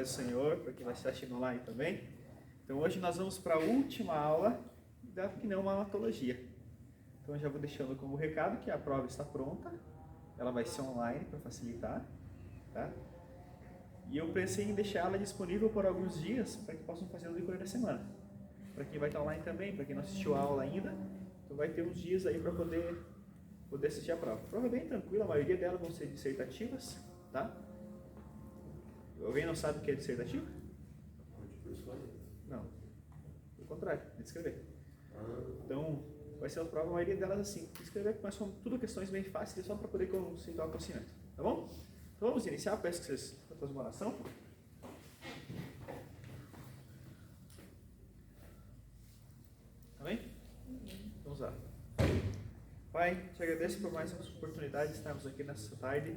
paz do Senhor, para quem vai estar assistindo online também. Então hoje nós vamos para a última aula da pneumatologia. Então eu já vou deixando como recado que a prova está pronta, ela vai ser online para facilitar, tá? E eu pensei em deixar ela disponível por alguns dias para que possam fazer no decorrer da semana. Para quem vai estar online também, para quem não assistiu a aula ainda, então vai ter uns dias aí para poder assistir a prova. A prova é bem tranquila, a maioria delas vão ser dissertativas, tá? Alguém não sabe o que é dissertativa? Não. Pelo contrário, é de escrever. Então, vai ser a prova, a maioria delas assim, escrever, mas são tudo questões bem fáceis, só para poder concentrar o conhecimento, tá bom? Então vamos iniciar, peço que vocês façam uma oração. Tá bem? Vamos lá. Pai, te agradeço por mais uma oportunidade de estarmos aqui nessa tarde.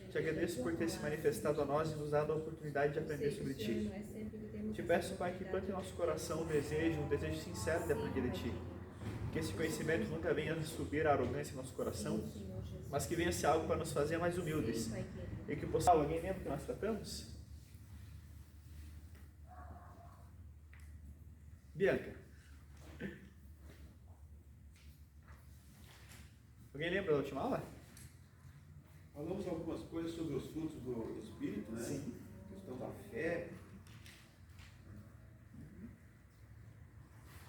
Te agradeço por ter se manifestado a nós e nos dado a oportunidade de aprender sobre Ti. Te peço, Pai, que plante em nosso coração um desejo sincero de aprender de Ti. Que esse conhecimento nunca venha subir a arrogância em nosso coração, mas que venha ser algo para nos fazer mais humildes. E que possamos... Alguém lembra que nós tratamos? Bianca. Alguém lembra da última aula? Falamos algumas coisas sobre os frutos do Espírito, né? Sim. A questão da fé.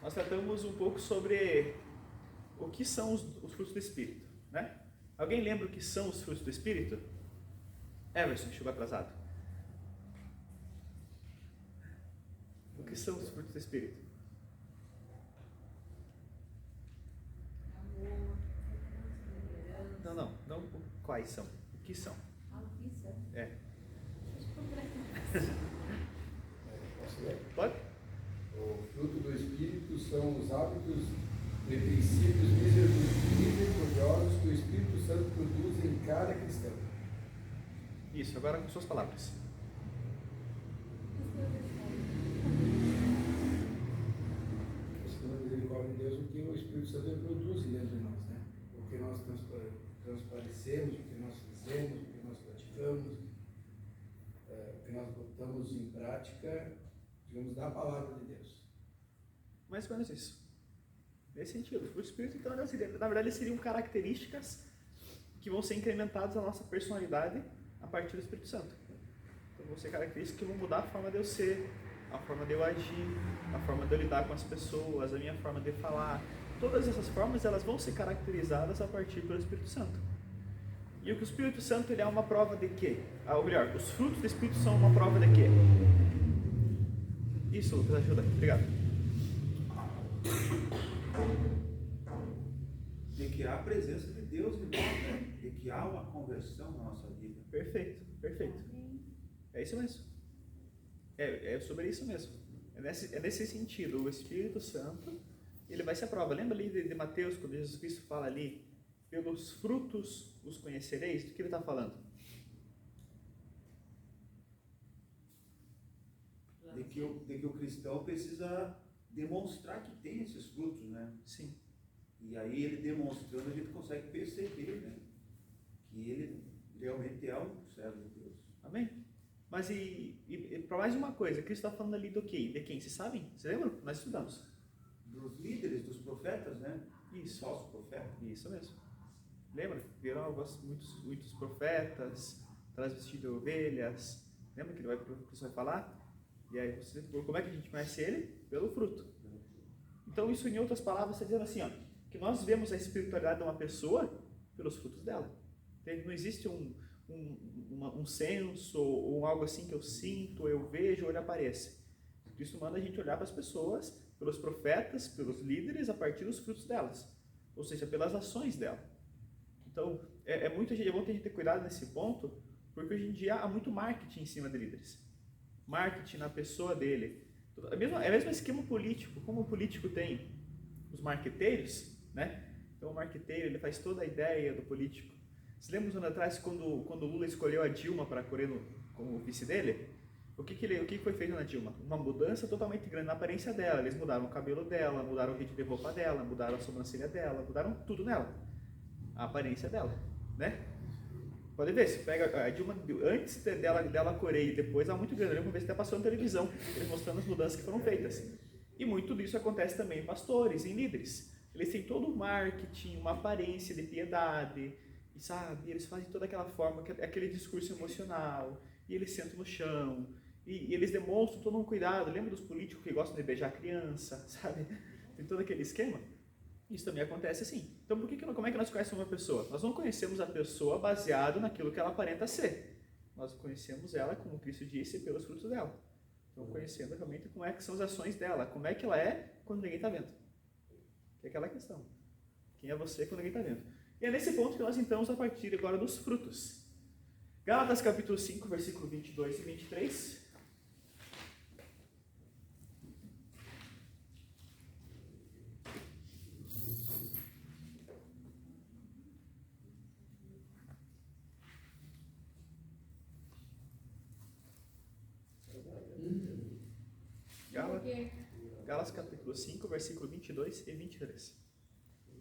Nós tratamos um pouco sobre o que são os frutos do Espírito, né? Alguém lembra o que são os frutos do Espírito? Everson, chegou atrasado. O que são os frutos do Espírito? Não quais são, o que são? É. Pode? O fruto do Espírito são os hábitos e princípios misericordiosos que o Espírito Santo produz em cada cristão. Isso, agora com suas palavras. Segundo a misericórdia de Deus, o que o Espírito Santo produz dentro de nós, né? O que nós transparecemos, o que nós fizemos, o que nós praticamos, o que nós botamos em prática, digamos, da palavra de Deus. Mais ou menos isso. Nesse sentido. O Espírito, então, na verdade, seriam características que vão ser incrementadas na nossa personalidade a partir do Espírito Santo. Então, vão ser características que vão mudar a forma de eu ser, a forma de eu agir, a forma de eu lidar com as pessoas, a minha forma de falar. Todas essas formas, elas vão ser caracterizadas a partir do Espírito Santo. E o Espírito Santo, ele é uma prova de quê? Ou melhor, os frutos do Espírito são uma prova de quê? Isso, Lucas, ajuda. Obrigado. De que há a presença de Deus em nós, né? De que há uma conversão na nossa vida. Perfeito. É isso mesmo. É sobre isso mesmo. É nesse sentido. O Espírito Santo, ele vai ser a prova. Lembra ali de Mateus, quando Jesus Cristo fala ali, pelos frutos os conhecereis? Do que ele está falando? De que o cristão precisa demonstrar que tem esses frutos, né? Sim. E aí ele demonstrando, a gente consegue perceber, né? Que ele realmente é um servo de Deus. Amém? Mas e para mais uma coisa, Cristo está falando ali do quê? De quem? Vocês sabem? Vocês lembram? Nós estudamos. Dos líderes, dos profetas, né? Isso. Falsos profetas. Isso mesmo. Lembra? Viram muitos profetas, traz vestido de ovelhas. Lembra que Cristo vai falar? E aí, como é que a gente conhece ele? Pelo fruto. Então, isso em outras palavras está dizendo assim, ó, que nós vemos a espiritualidade de uma pessoa pelos frutos dela. Não existe um senso ou algo assim que eu sinto, eu vejo ou ele aparece. Cristo manda a gente olhar para as pessoas, pelos profetas, pelos líderes, a partir dos frutos delas. Ou seja, pelas ações dela. Então, é bom que a gente ter cuidado nesse ponto, porque hoje em dia há muito marketing em cima de líderes. Marketing na pessoa dele. É o mesmo esquema político. Como o político tem os marqueteiros, né? Então o marqueteiro, ele faz toda a ideia do político. Você lembra uns anos atrás, quando o Lula escolheu a Dilma para correr como vice dele? O que foi feito na Dilma? Uma mudança totalmente grande na aparência dela. Eles mudaram o cabelo dela, mudaram o ritmo de roupa dela, mudaram a sobrancelha dela, mudaram tudo nela. A aparência dela, né? Pode ver, se pega antes dela Coreia e depois, há muito grande. Eu lembro uma vez que até passou na televisão, eles mostrando as mudanças que foram feitas. E muito disso acontece também em pastores, em líderes. Eles têm todo um marketing, uma aparência de piedade, e sabe, eles fazem toda aquela forma, aquele discurso emocional, e eles sentam no chão, e eles demonstram todo um cuidado. Lembra dos políticos que gostam de beijar criança, sabe? Tem todo aquele esquema. Isso também acontece assim. Então, como é que nós conhecemos uma pessoa? Nós não conhecemos a pessoa baseado naquilo que ela aparenta ser. Nós conhecemos ela, como Cristo disse, pelos frutos dela. Então, conhecendo realmente como é que são as ações dela, como é que ela é quando ninguém está vendo. Que é aquela questão. Quem é você quando ninguém está vendo? E é nesse ponto que nós entramos a partir agora dos frutos. Gálatas capítulo 5, versículo 22 e 23. Gálatas capítulo 5, versículo 22 e 23.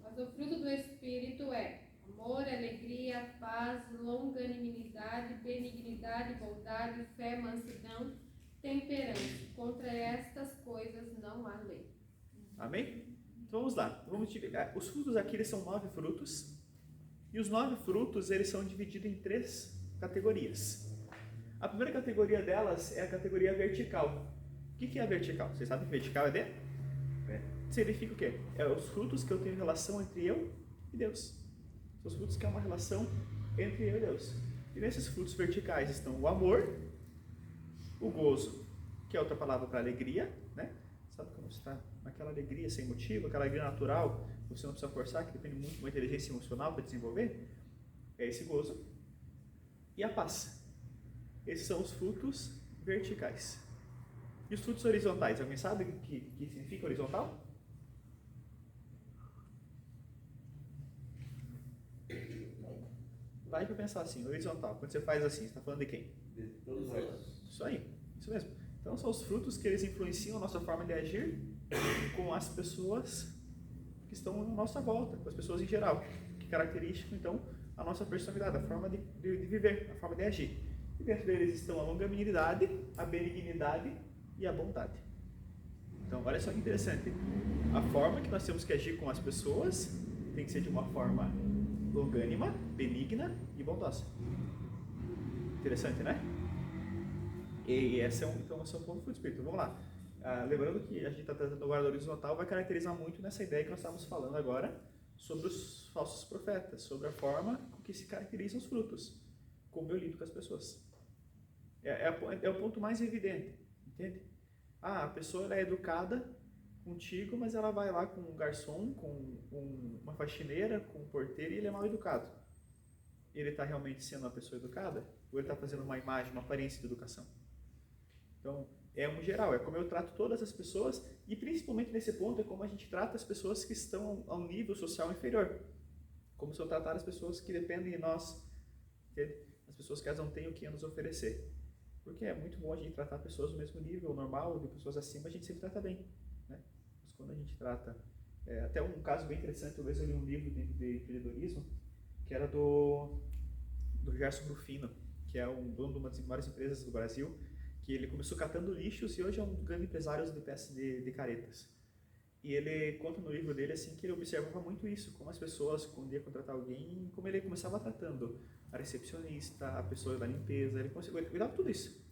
Mas o fruto do Espírito é amor, alegria, paz, longanimidade, benignidade, bondade, fé, mansidão, temperança. Contra estas coisas não há lei. Amém? Então vamos lá. Os frutos aqui eles são 9 frutos. E os 9 frutos eles são divididos em 3 categorias. A primeira categoria delas é a categoria vertical. O que é a vertical? Vocês sabem que vertical é de? Significa o quê? É os frutos que eu tenho relação entre eu e Deus. São os frutos que é uma relação entre eu e Deus. E nesses frutos verticais estão o amor, o gozo, que é outra palavra para alegria, né? Sabe quando você está naquela alegria sem motivo, aquela alegria natural, você não precisa forçar, que depende muito de uma inteligência emocional para desenvolver? É esse gozo. E a paz. Esses são os frutos verticais. E os frutos horizontais? Alguém sabe o que significa horizontal? Vai para pensar assim, horizontal. Quando você faz assim, você está falando de quem? De todos nós. Isso aí, isso mesmo. Então são os frutos que eles influenciam a nossa forma de agir com as pessoas que estão à nossa volta, com as pessoas em geral, que caracterizam então a nossa personalidade, a forma de viver, a forma de agir. E dentro deles estão a longanimidade, a benignidade e a bondade. Então, olha só que interessante. A forma que nós temos que agir com as pessoas tem que ser de uma forma longânima, benigna e bondosa. Interessante, né? E esse é um ponto do Espírito. Vamos lá. Lembrando que a gente está tratando agora do horizontal, vai caracterizar muito nessa ideia que nós estamos falando agora sobre os falsos profetas, sobre a forma com que se caracterizam os frutos, como eu lido com as pessoas. É o ponto mais evidente, entende? A pessoa ela é educada contigo, mas ela vai lá com um garçom, com uma faxineira, com um porteiro e ele é mal educado. Ele está realmente sendo uma pessoa educada? Ou ele está fazendo uma imagem, uma aparência de educação? Então, é um geral, é como eu trato todas as pessoas e principalmente nesse ponto é como a gente trata as pessoas que estão a um nível social inferior. Como se eu tratar as pessoas que dependem de nós, as pessoas que elas não têm o que a nos oferecer. Porque é muito bom a gente tratar pessoas do mesmo nível, normal, de pessoas acima, a gente sempre trata bem, né? Mas quando a gente trata... até um caso bem interessante, talvez eu li um livro de empreendedorismo, que era do Gerson Rufino, que é um dono de uma das maiores empresas do Brasil, que ele começou catando lixos e hoje é um grande empresário de peças de caretas. E ele conta no livro dele assim que ele observava muito isso, como as pessoas, quando ia contratar alguém, como ele começava tratando a recepcionista, a pessoa da limpeza, ele cuidava de tudo isso.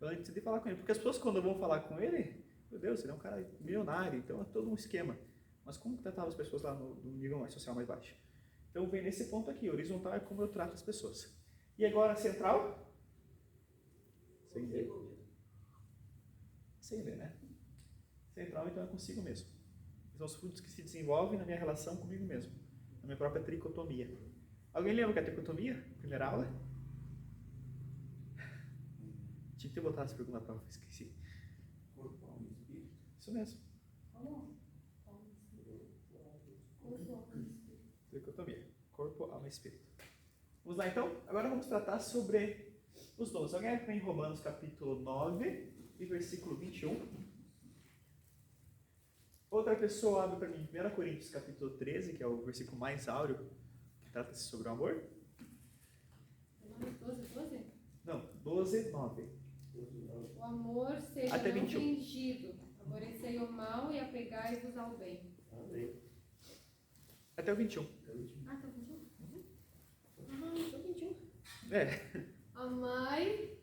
Antes de falar com ele, porque as pessoas quando vão falar com ele, meu Deus, ele é um cara milionário, então é todo um esquema. Mas como tratava as pessoas lá no nível mais social mais baixo? Então vem nesse ponto aqui, horizontal é como eu trato as pessoas. E agora central? Sem ler. Sem ler, né? Central então é consigo mesmo. São os frutos que se desenvolvem na minha relação comigo mesmo, na minha própria tricotomia. Alguém lembra o que é tricotomia? Primeira aula? Tinha que ter botado essa pergunta na prova, esqueci. Corpo, alma e espírito. Isso mesmo. Como? Tricotomia. Corpo, alma e espírito. Vamos lá então? Agora vamos tratar sobre os dons. Alguém abre em Romanos capítulo 9 e versículo 21. Outra pessoa abre para mim 1 Coríntios capítulo 13, que é o versículo mais áureo, que trata-se sobre o amor. 12, 12? Não, 12, 9. O amor seja Até não 21. fingido. Aborrecei o mal e apegai-vos ao bem. Até o 21. Ah, tá 21? Tô 21. É.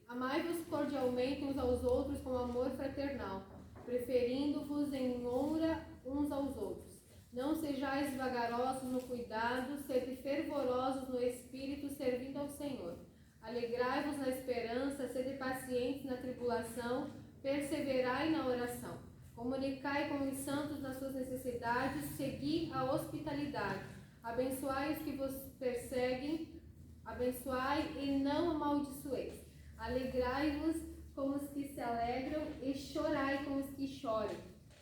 Amai-vos cordialmente uns aos outros com amor fraternal, preferindo-vos em honra uns aos outros. Não sejais vagarosos no cuidado, sede fervorosos no espírito, servindo ao Senhor. Alegrai-vos na esperança, sede pacientes na tribulação, perseverai na oração. Comunicai com os santos nas suas necessidades, segui a hospitalidade. Abençoai os que vos perseguem, abençoai e não amaldiçoeis. Alegrai-vos com os que se alegram e chorai com os que choram.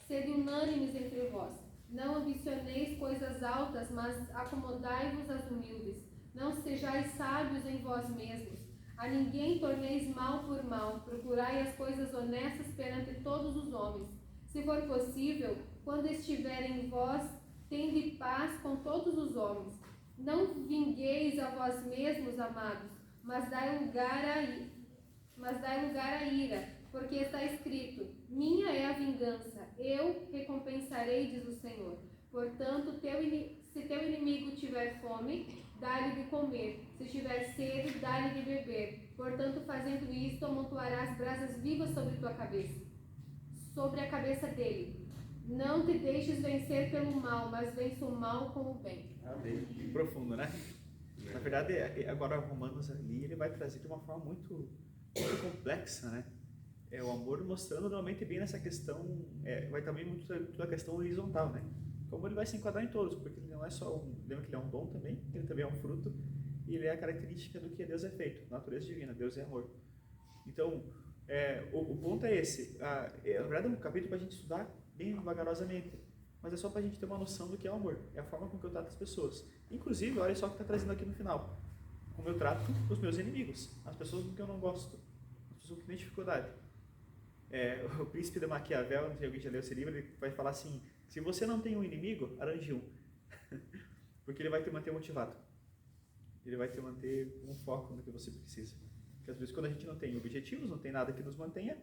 Sede unânimes entre vós. Não ambicioneis coisas altas, mas acomodai-vos às humildes. Não sejais sábios em vós mesmos. A ninguém torneis mal por mal. Procurai as coisas honestas perante todos os homens. Se for possível, quando estiverem em vós, tende paz com todos os homens. Não vingueis a vós mesmos, amados, mas dai lugar à ira, porque está escrito: minha é a vingança, eu recompensarei, diz o Senhor. Portanto, se teu inimigo tiver fome, dá-lhe de comer, se tiver sede, dá-lhe de beber. Portanto, fazendo isto, amontoarás brasas vivas sobre tua cabeça, sobre a cabeça dele. Não te deixes vencer pelo mal, mas vença o mal com o bem. Amém. Profundo, né? Na verdade, agora Romanos ali, ele vai trazer de uma forma muito complexa, né? É o amor mostrando realmente bem nessa questão, vai também muito da questão horizontal, né? Como ele vai se enquadrar em todos, porque ele não é só lembra que ele é um dom também, ele também é um fruto, e ele é a característica do que Deus é feito, natureza divina, Deus é amor. Então, o ponto é esse, na verdade é um capítulo para a gente estudar bem vagarosamente, mas é só para a gente ter uma noção do que é o amor, é a forma com que eu trato as pessoas. Inclusive, olha só o que está trazendo aqui no final, como eu trato os meus inimigos, as pessoas com quem eu não gosto, as pessoas que têm dificuldade. O Príncipe de Maquiavel, não sei se alguém já leu esse livro, ele vai falar assim: se você não tem um inimigo, arranje um, porque ele vai te manter motivado, ele vai te manter um foco no que você precisa. Porque às vezes quando a gente não tem objetivos, não tem nada que nos mantenha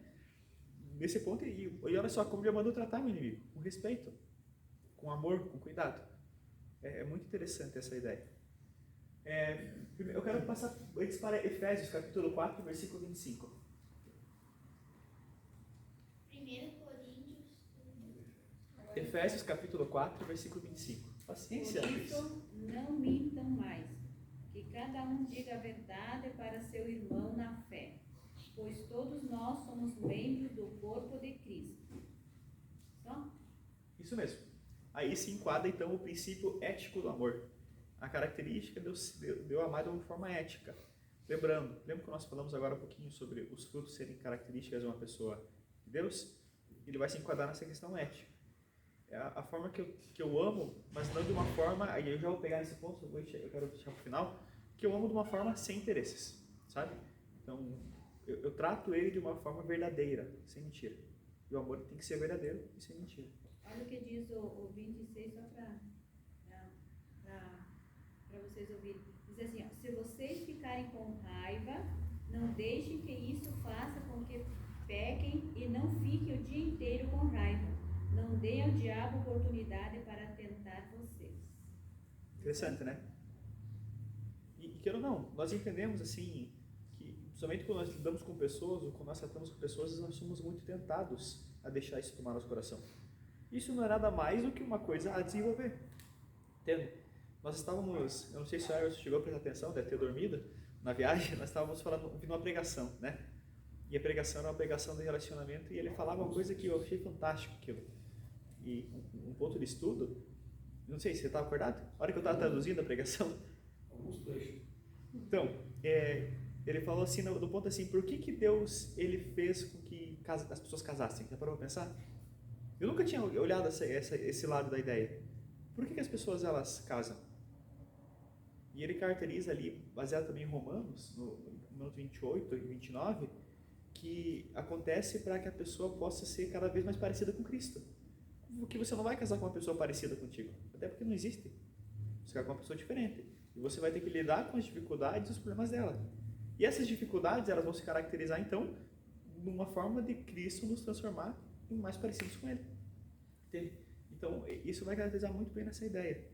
nesse ponto, e olha só como ele mandou tratar o inimigo, com respeito, com amor, com cuidado. É muito interessante essa ideia. Eu quero passar antes para Efésios capítulo 4, versículo 25. 1 Coríntios. Efésios capítulo 4, versículo 25. Paciência. Por isso, não mintam mais, que cada um diga a verdade para seu irmão na fé, pois todos nós somos membros do corpo de Cristo. Só? Isso mesmo. Aí se enquadra então o princípio ético do amor. A característica de eu amar de uma forma ética. Lembra que nós falamos agora um pouquinho sobre os frutos serem características de uma pessoa de Deus? Ele vai se enquadrar nessa questão ética. É a forma que eu amo, mas não de uma forma, aí eu já vou pegar nesse ponto, eu quero deixar para o final, que eu amo de uma forma sem interesses, sabe? Então, eu trato ele de uma forma verdadeira, sem mentira. E o amor tem que ser verdadeiro e sem mentira. Olha o que diz o 26, só para vocês ouvirem. Diz assim, ó: se vocês ficarem com raiva, não deixem que isso faça com que pequem e não fiquem o dia inteiro com raiva. Não deem ao diabo oportunidade para tentar vocês. Interessante, né? E queira ou não, nós entendemos assim, que somente quando nós lidamos com pessoas, ou quando nós tratamos com pessoas, nós somos muito tentados a deixar isso tomar nosso coração. Isso não é nada mais do que uma coisa a desenvolver. Entende? Nós estávamos, eu não sei se o Everson chegou a prestar atenção, deve ter dormido, na viagem, nós estávamos ouvindo uma pregação, né? E a pregação era uma pregação de relacionamento, e ele falava uma coisa que eu achei fantástico, aquilo. E um ponto de estudo, não sei se você estava acordado, a hora que eu estava traduzindo a pregação. Alguns trechos. Então, ele falou assim, no ponto assim, por que Deus ele fez com que as pessoas casassem? Já parou para pensar? Eu nunca tinha olhado esse lado da ideia. Por que as pessoas elas casam? E ele caracteriza ali, baseado também em Romanos, no 28 e 29, que acontece para que a pessoa possa ser cada vez mais parecida com Cristo. Porque você não vai casar com uma pessoa parecida contigo, até porque não existe. Você vai com uma pessoa diferente. E você vai ter que lidar com as dificuldades e os problemas dela. E essas dificuldades, elas vão se caracterizar, então, numa forma de Cristo nos transformar em mais parecidos com Ele. Entende? Então, isso vai caracterizar muito bem nessa ideia,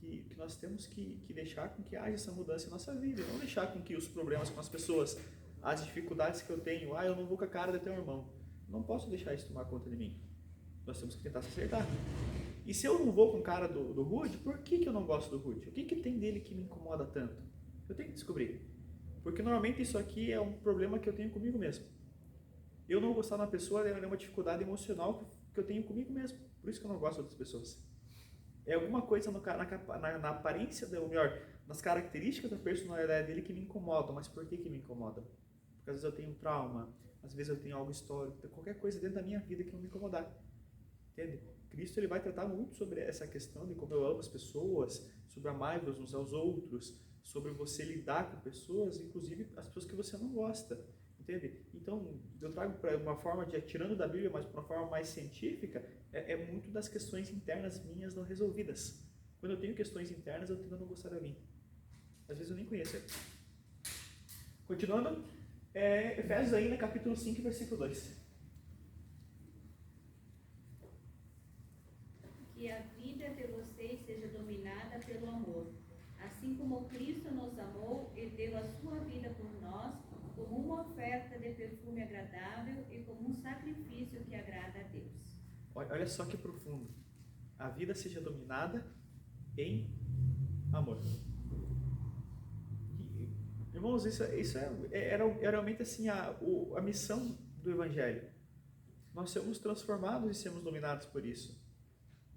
que nós temos que deixar com que haja essa mudança em nossa vida, não deixar com que os problemas com as pessoas, as dificuldades que eu tenho, eu não vou com a cara do teu irmão, não posso deixar isso tomar conta de mim. Nós temos que tentar se acertar. E se eu não vou com a cara do Rude, por que eu não gosto do Rude? O que tem dele que me incomoda tanto? Eu tenho que descobrir. Porque normalmente isso aqui é um problema que eu tenho comigo mesmo. Eu não gostar de uma pessoa é uma dificuldade emocional que eu tenho comigo mesmo. Por isso que eu não gosto de outras pessoas. É alguma coisa na aparência, ou melhor, nas características da personalidade dele que me incomodam. Mas por que me incomodam? Porque às vezes eu tenho um trauma, às vezes eu tenho algo histórico, qualquer coisa dentro da minha vida que não me incomodar. Entende? Cristo ele vai tratar muito sobre essa questão de como eu amo as pessoas, sobre amar-vos uns aos outros, sobre você lidar com pessoas, inclusive as pessoas que você não gosta. Entende? Então, eu trago para uma forma de, tirando da Bíblia, mas para uma forma mais científica, é muito das questões internas minhas não resolvidas. Quando eu tenho questões internas, eu tendo a não gostar de mim. Às vezes eu nem conheço ele. Continuando, Efésios ainda, capítulo 5, versículo 2. Que a vida de vocês seja dominada pelo amor. Assim como Cristo nos amou e deu a sua vida por nós, como uma oferta de perfume agradável e como um sacrifício que agrada a Deus. Olha só que profundo. A vida seja dominada em amor. Irmãos, isso era realmente assim a missão do Evangelho. Nós somos transformados e somos dominados por isso.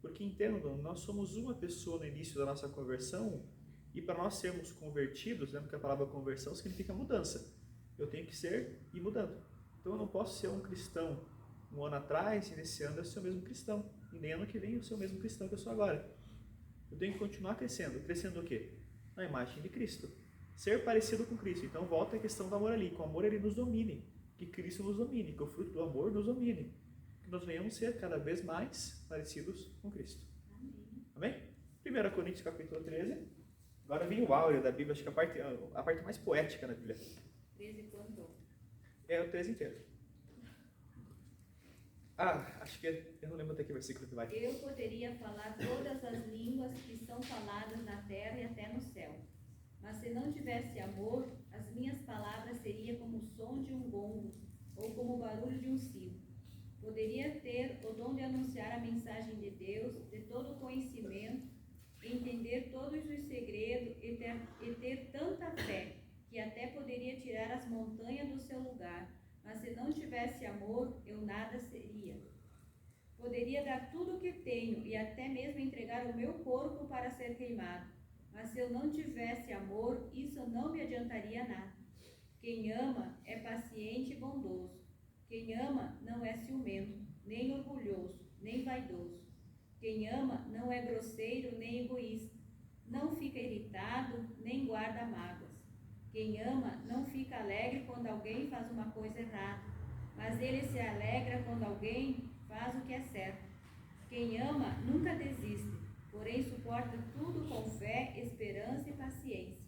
Porque entendam, nós somos uma pessoa no início da nossa conversão e para nós sermos convertidos, lembra que a palavra conversão significa mudança. Eu tenho que ser e mudando. Então eu não posso ser um cristão um ano atrás e nesse ano eu sou o mesmo cristão. E nem ano que vem eu sou o mesmo cristão que eu sou agora. Eu tenho que continuar crescendo. Crescendo o quê? Na imagem de Cristo. Ser parecido com Cristo. Então volta a questão do amor ali. Que o amor ele nos domine. Que Cristo nos domine. Que o fruto do amor nos domine. Que nós venhamos ser cada vez mais parecidos com Cristo. Amém? 1 Coríntios capítulo 13. Agora vem o áureo da Bíblia. Acho que a parte mais poética da Bíblia. 13 quanto? É o 13 inteiro. Acho que eu não lembro até que versículo que vai. Eu poderia falar todas as línguas que são faladas na terra e até no céu. Mas se não tivesse amor, as minhas palavras seriam como o som de um gongo ou como o barulho de um sino. Poderia ter o dom de anunciar a mensagem de Deus, de todo o conhecimento, entender todos os segredos e ter tanta fé que até poderia tirar as montanhas do seu lugar. Mas se não tivesse amor, eu nada seria. Poderia dar tudo o que tenho e até mesmo entregar o meu corpo para ser queimado. Mas se eu não tivesse amor, isso não me adiantaria nada. Quem ama é paciente e bondoso. Quem ama não é ciumento, nem orgulhoso, nem vaidoso. Quem ama não é grosseiro, nem egoísta. Não fica irritado, nem guarda mágoas. Quem ama não fica alegre quando alguém faz uma coisa errada, mas ele se alegra quando alguém faz o que é certo. Quem ama nunca desiste, porém suporta tudo com fé, esperança e paciência.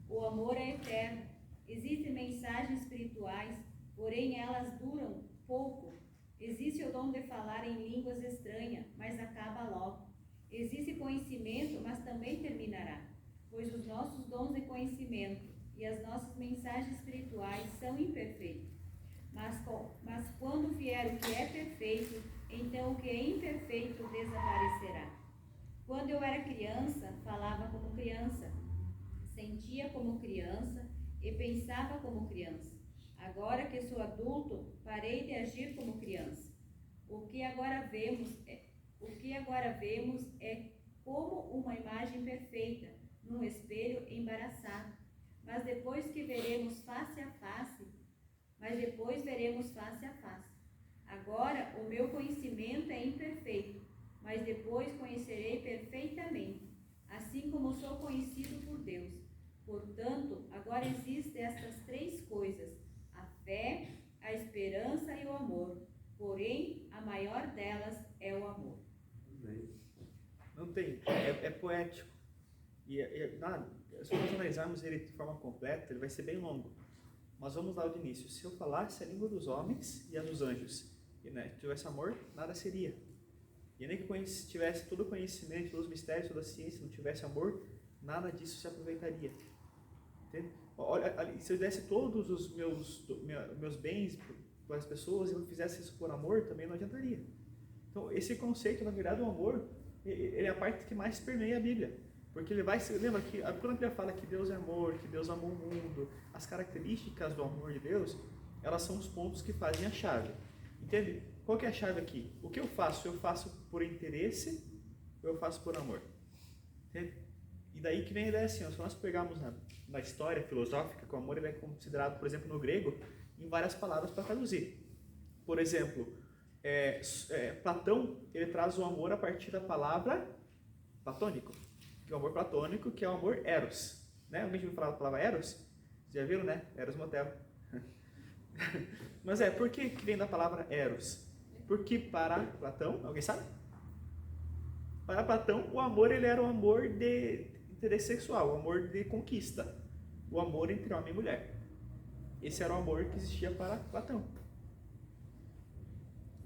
O amor é eterno. Existem mensagens espirituais, porém elas duram pouco. Existe o dom de falar em línguas estranhas, mas acaba logo. Existe conhecimento, mas também terminará, pois os nossos dons de conhecimento e as nossas mensagens espirituais são imperfeitas. Mas quando vier o que é perfeito, então o que é imperfeito desaparecerá. Quando eu era criança, falava como criança, sentia como criança e pensava como criança. Agora que sou adulto, parei de agir como criança. O que agora vemos é como uma imagem perfeita, num espelho embaraçado. Mas depois veremos face a face. Agora o meu conhecimento é imperfeito, mas depois conhecerei perfeitamente, assim como sou conhecido por Deus. Portanto, agora existem estas três coisas: a fé, a esperança e o amor. Porém, a maior delas é o amor. Não tem, é poético. Se nós analisarmos ele de forma completa, ele vai ser bem longo. Mas vamos lá de início. Se eu falasse a língua dos homens e a dos anjos, e né, tivesse amor, nada seria. E nem que tivesse todo o conhecimento, todos os mistérios, toda a ciência, não tivesse amor, nada disso se aproveitaria. Entende? Olha, se eu desse todos os meus bens para as pessoas e eu fizesse isso por amor, também não adiantaria. Então, esse conceito, na verdade, do amor, ele é a parte que mais permeia a Bíblia. Porque ele vai, lembra que quando a Bíblia fala que Deus é amor, que Deus amou o mundo, as características do amor de Deus, elas são os pontos que fazem a chave. Entende? Qual que é a chave aqui? O que eu faço por interesse ou eu faço por amor? Entende? E daí que vem a ideia assim, ó, se nós pegarmos na história filosófica, que o amor ele é considerado, por exemplo, no grego, em várias palavras para traduzir. Por exemplo, Platão, ele traz o amor a partir da palavra platônico, que é o amor platônico, que é o amor eros. Né? Alguém já ouviu falar da palavra eros? Vocês já viram, né? Eros motel. Mas por que vem da palavra eros? Porque para Platão, alguém sabe? Para Platão, o amor ele era o amor de interesse sexual, o amor de conquista, o amor entre homem e mulher. Esse era o amor que existia para Platão.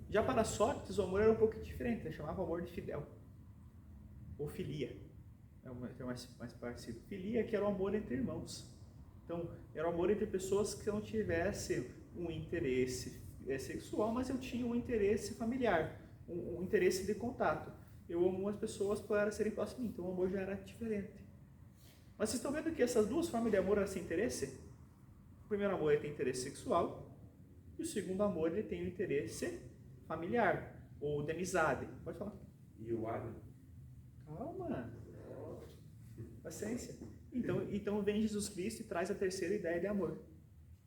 Já para Sócrates, o amor era um pouco diferente, ele chamava o amor de fidel, ou filia, é o mais parecido. Filia, que era o amor entre irmãos. Então, era o amor entre pessoas que não tivessem um interesse sexual, mas eu tinha um interesse familiar, um interesse de contato. Eu amo as pessoas por elas serem próximas de mim, então o amor já era diferente. Mas vocês estão vendo que essas duas formas de amor eram sem interesse? O primeiro amor ele tem interesse sexual, e o segundo amor ele tem um interesse familiar, ou de amizade. Pode falar. E o ágape? Calma. Paciência. Então vem Jesus Cristo e traz a terceira ideia de amor,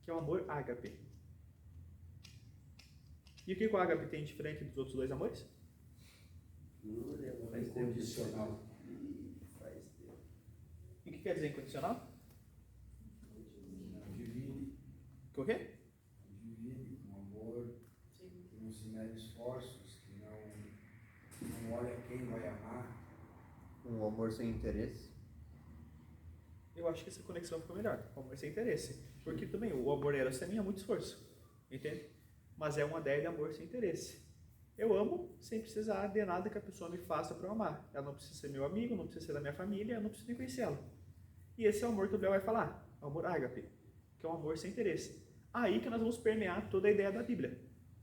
que é o amor ágape. E o que o ágape tem diferente dos outros dois amores? É incondicional. E o que quer dizer incondicional? Não divide. O quê? Divide com amor, que não se mede esforços, que não olha quem vai amar. Um amor sem interesse. Eu acho que essa conexão ficou melhor. O amor sem interesse. Porque também o amor eros também é muito esforço. Entende? Mas é uma ideia de amor sem interesse. Eu amo sem precisar de nada que a pessoa me faça para eu amar. Ela não precisa ser meu amigo, não precisa ser da minha família, eu não preciso nem conhecê-la. E esse é o amor que o Bel vai falar. O amor ágape, que é um amor sem interesse. Aí que nós vamos permear toda a ideia da Bíblia.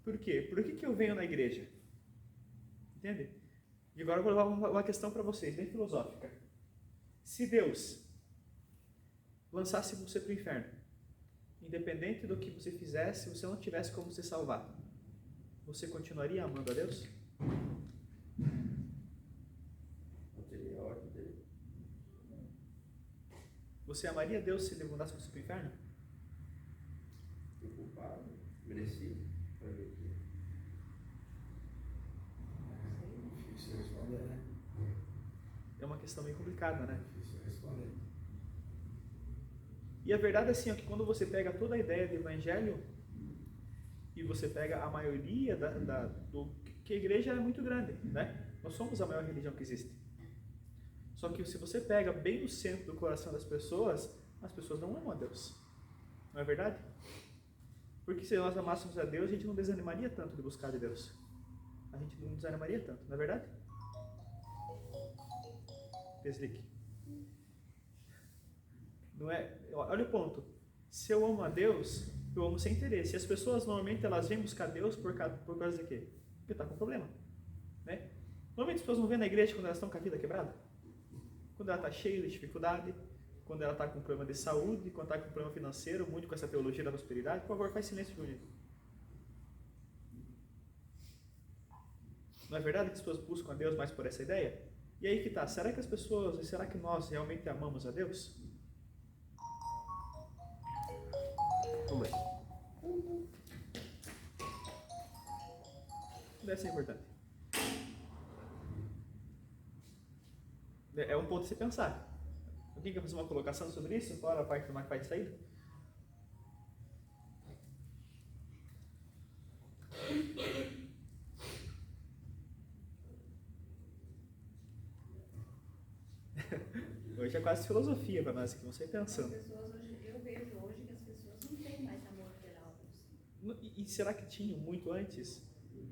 Por quê? Por que eu venho na igreja? Entende? E agora eu vou levar uma questão para vocês, bem filosófica. Se Deus lançasse você para o inferno, independente do que você fizesse, se você não tivesse como se salvar, você continuaria amando a Deus? Não teria a ordem dele. Você amaria a Deus se ele mandasse você para o inferno? Fui culpado, merecido. Para ver o que. Difícil responder, né? É uma questão bem complicada, né? Difícil responder. E a verdade é assim, ó, que quando você pega toda a ideia do evangelho e você pega a maioria que a igreja é muito grande, né? Nós somos a maior religião que existe. Só que se você pega bem no centro do coração das pessoas, as pessoas não amam a Deus. Não é verdade? Porque se nós amássemos a Deus, a gente não desanimaria tanto de buscar de Deus. A gente não desanimaria tanto, não é verdade? Desligue. Não é? Olha o ponto. Se eu amo a Deus, eu amo sem interesse. E as pessoas normalmente elas vêm buscar Deus por causa de quê? Porque está com problema, né? Normalmente as pessoas não vêm na igreja quando elas estão com a vida quebrada, quando ela está cheia de dificuldade, quando ela está com problema de saúde, quando está com problema financeiro, muito com essa teologia da prosperidade. Por favor, faz silêncio comigo. Não é verdade que as pessoas buscam a Deus mais por essa ideia? E aí que tá, será que nós realmente amamos a Deus? Vamos ver. Deve ser importante. É um ponto de se pensar. Alguém quer fazer uma colocação sobre isso? Fora a parte do Wi-Fi de saída? Hoje é quase filosofia para nós aqui, não sei pensando. Eu vejo hoje que as pessoas não têm mais E será que tinha muito antes?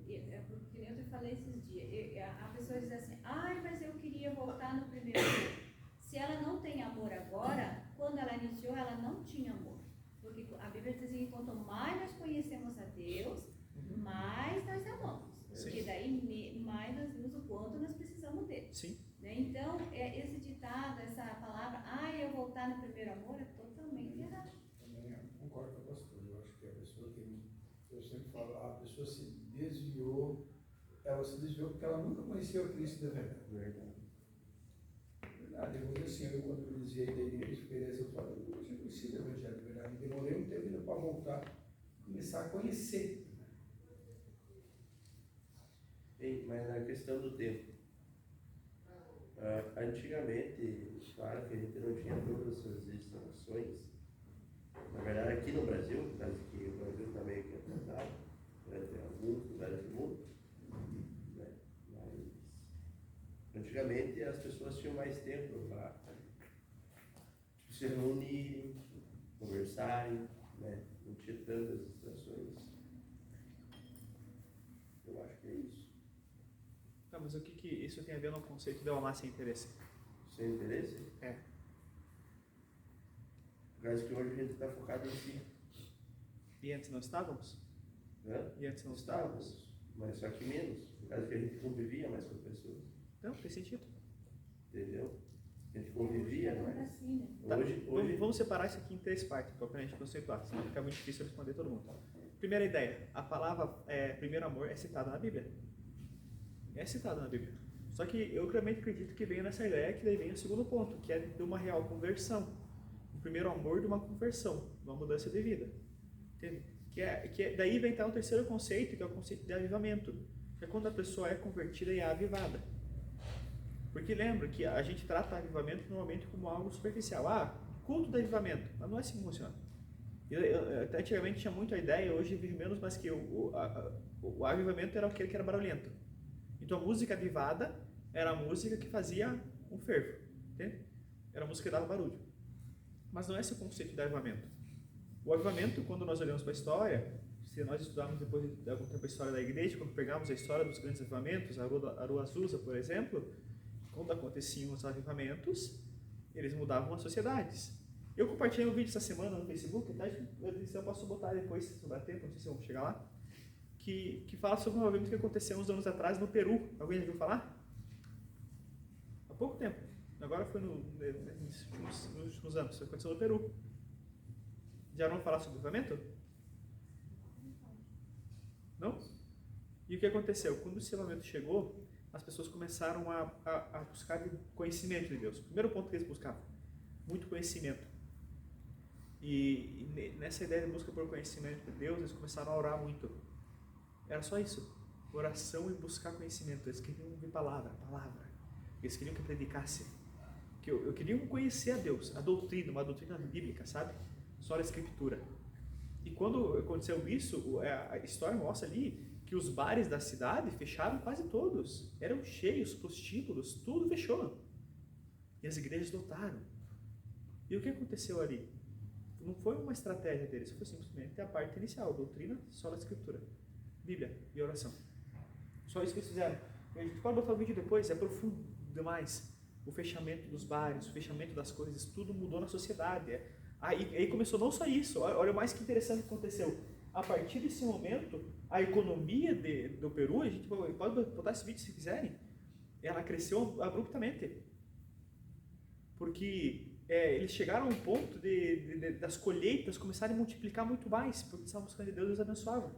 Que nem eu te falei esses dias, a pessoa diz assim, ai, mas eu queria voltar no primeiro amor. Se ela não tem amor agora, quando ela iniciou, ela não tinha amor. Porque a Bíblia diz que quanto mais nós conhecemos a Deus, mais nós amamos. Porque daí mais nós vimos o quanto nós precisamos dele. Sim. Né? Então, esse ditado, essa palavra, ai, eu voltar no primeiro amor, é totalmente errado. Também concordo com a pastora. Eu acho que a pessoa que, eu sempre falo, a pessoa se desviou, ela se desviou porque ela nunca conheceu a Cristo da verdade. Verdade. Eu vou dizer assim, eu quando me desviei da igreja, experiência, eu falo, eu nunca tinha conhecido o Evangelho de verdade. Demorei um tempo ainda para voltar, começar a conhecer. Bem, mas na questão do tempo, antigamente, claro que a gente não tinha todas essas instalações. Na verdade, aqui no Brasil, por causa que o Brasil está meio que atrasado, tem alguns lugares do mundo, né? Mas antigamente as pessoas tinham mais tempo para se reunirem, conversarem, né? Não tinha tantas distrações. Eu acho que é isso. Tá, mas o que isso tem a ver no conceito de amar sem interesse? Sem interesse? É. Por causa que hoje a gente está focado em si. E antes não estávamos? Né? E antes não estávamos? Mas só que menos. Por causa que a gente convivia mais com as pessoas. Não, tem sentido. Entendeu? A gente convivia mais. Assim, né? Tá, Hoje... Vamos separar isso aqui em 3 partes, para a gente conceituar, senão fica muito difícil responder todo mundo. Primeira ideia, a palavra primeiro amor é citada na Bíblia. É citada na Bíblia. Só que eu realmente acredito que venha nessa ideia que daí vem o segundo ponto, que é de uma real conversão. O primeiro amor de uma conversão, de uma mudança de vida. Entende? Daí vem então o terceiro conceito, que é o conceito de avivamento. Que é quando a pessoa é convertida e é avivada. Porque lembra que a gente trata avivamento normalmente como algo superficial. Culto de avivamento. Mas não é assim que funciona. Até antigamente tinha muito a ideia, hoje vive menos, mas que o avivamento era aquele que era barulhento. Então a música avivada era a música que fazia um fervo. Entende? Era a música que dava barulho. Mas não é esse o conceito de avivamento. O avivamento, quando nós olhamos para a história, se nós estudarmos depois de algum tempo a história da igreja, quando pegamos a história dos grandes avivamentos, Aru Azusa, por exemplo, quando aconteciam os avivamentos, eles mudavam as sociedades. Eu compartilhei um vídeo essa semana no Facebook, tá? Eu posso botar depois, se sobrar tempo, não sei se vamos chegar lá, que fala sobre um avivamento que aconteceu uns anos atrás no Peru. Alguém já ouviu falar? Há pouco tempo. Agora foi nos últimos anos. Aconteceu no Peru. Já não falar sobre avivamento? Não? E o que aconteceu? Quando o avivamento chegou, as pessoas começaram a buscar conhecimento de Deus. O primeiro ponto que eles buscavam, muito conhecimento. E nessa ideia de busca por conhecimento de Deus, eles começaram a orar muito. Era só isso. Oração e buscar conhecimento. Eles queriam ouvir palavra. Eles queriam que eu predicasse. Eu queria conhecer a Deus, a doutrina, uma doutrina bíblica, sabe? Só a escritura. E quando aconteceu isso, a história mostra ali que os bares da cidade fecharam quase todos. Eram cheios, prostíbulos, tudo fechou. E as igrejas lotaram. E o que aconteceu ali? Não foi uma estratégia deles, foi simplesmente a parte inicial, doutrina, só a escritura, Bíblia e oração. Só isso que eles fizeram. A gente pode botar o vídeo depois, é profundo demais. O fechamento dos bares, o fechamento das coisas, tudo mudou na sociedade. Aí começou não só isso, olha o mais que interessante que aconteceu. A partir desse momento, a economia do Peru, a gente pode botar esse vídeo se quiserem, ela cresceu abruptamente. Porque eles chegaram a um ponto das colheitas começarem a multiplicar muito mais, porque estavam buscando de Deus e Deus abençoava.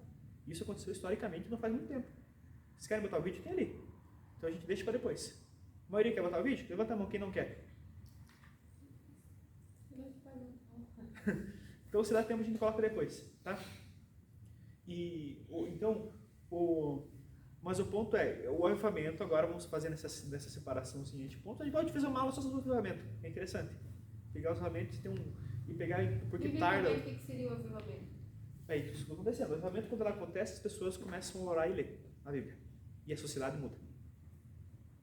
Isso aconteceu historicamente não faz muito tempo. Vocês querem botar o vídeo? Tem ali. Então a gente deixa para depois. A maioria quer botar o vídeo? Levanta a mão quem não quer. Então se dá tempo a gente coloca depois, tá? Mas o ponto é, o avivamento, agora vamos fazer nessa separaçãozinha de pontos. A gente pode fazer uma aula só sobre o avivamento, é interessante. Pegar os avivamentos e pegar, porque tarda. O que seria o avivamento? É isso que está acontecendo. O avivamento, quando ela acontece, as pessoas começam a orar e ler a Bíblia. E a sociedade muda.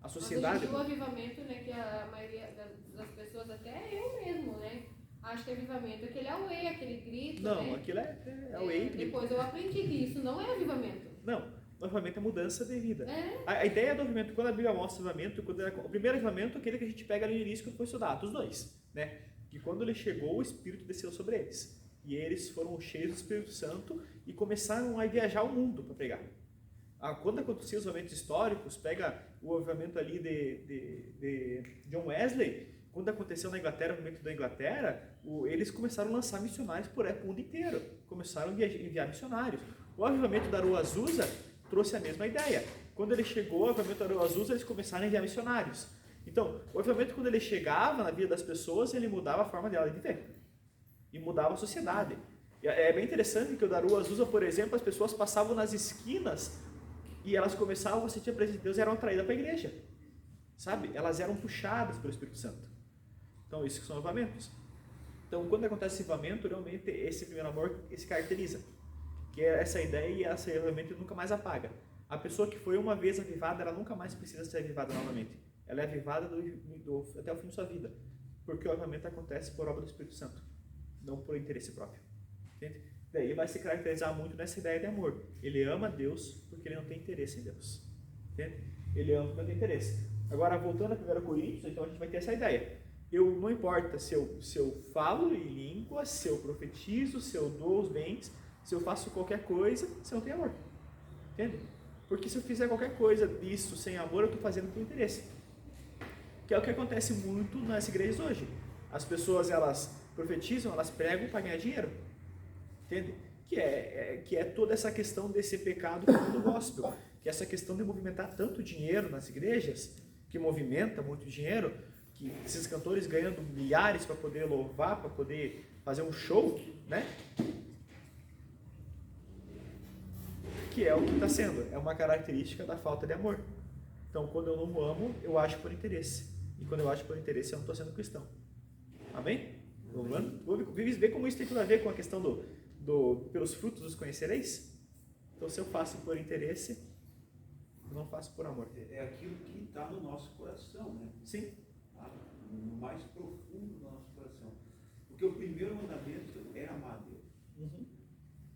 A sociedade... Mas o avivamento, né, que a maioria das pessoas, até eu mesmo, né, acho que avivamento é aquele auê, aquele grito, Não, né? aquilo é o grito. Depois eu aprendi que isso não é avivamento. Não, o avivamento é mudança de vida. É. A ideia do avivamento, quando a Bíblia mostra o avivamento, o primeiro avivamento é aquele que a gente pega ali no início, que foi estudado, os dois, né? Que quando ele chegou, o Espírito desceu sobre eles. E eles foram cheios do Espírito Santo e começaram a viajar o mundo para pregar. Quando aconteciam os eventos históricos, pega o avivamento ali de John Wesley, quando aconteceu na Inglaterra, o movimento da Inglaterra, eles começaram a lançar missionários por o mundo inteiro, começaram a enviar missionários. O avivamento da Rua Azusa trouxe a mesma ideia. Quando ele chegou, o avivamento da Rua Azusa, eles começaram a enviar missionários. Então, o avivamento, quando ele chegava na vida das pessoas, ele mudava a forma dela de viver e mudava a sociedade. É bem interessante que o da Rua Azusa, por exemplo, as pessoas passavam nas esquinas e elas começavam a sentir a presença de Deus e eram atraídas para a igreja, sabe? Elas eram puxadas pelo Espírito Santo. Então, isso que são avivamentos. Então, quando acontece esse avivamento, realmente esse primeiro amor se caracteriza, que é essa ideia e esse avivamento nunca mais apaga. A pessoa que foi uma vez avivada, ela nunca mais precisa ser avivada novamente. Ela é avivada até o fim da sua vida, porque o avivamento acontece por obra do Espírito Santo, não por interesse próprio. Entende? Daí vai se caracterizar muito nessa ideia de amor. Ele ama Deus porque ele não tem interesse em Deus. Entende? Ele ama porque não tem interesse. Agora, voltando a 1 Coríntios, então a gente vai ter essa ideia. Não importa se eu falo em língua, se eu profetizo, se eu dou os bens, se eu faço qualquer coisa, se eu não tenho amor. Entende? Porque se eu fizer qualquer coisa disso sem amor, eu estou fazendo por interesse. Que é o que acontece muito nas igrejas hoje. As pessoas, elas profetizam, elas pregam para ganhar dinheiro. Entende? Que é toda essa questão desse pecado do gospel. Que é essa questão de movimentar tanto dinheiro nas igrejas, que movimenta muito dinheiro, que esses cantores ganhando milhares para poder louvar, para poder fazer um show, né? Que é o que está sendo. É uma característica da falta de amor. Então, quando eu não amo, eu acho por interesse. E quando eu acho por interesse, eu não estou sendo cristão. Amém? Vamos ver como isso tem tudo a ver com a questão pelos frutos os conhecereis? Então, se eu faço por interesse, eu não faço por amor. É aquilo que está no nosso coração, né? Sim. No mais profundo do nosso coração. Porque o primeiro mandamento é amar a Deus. Uhum.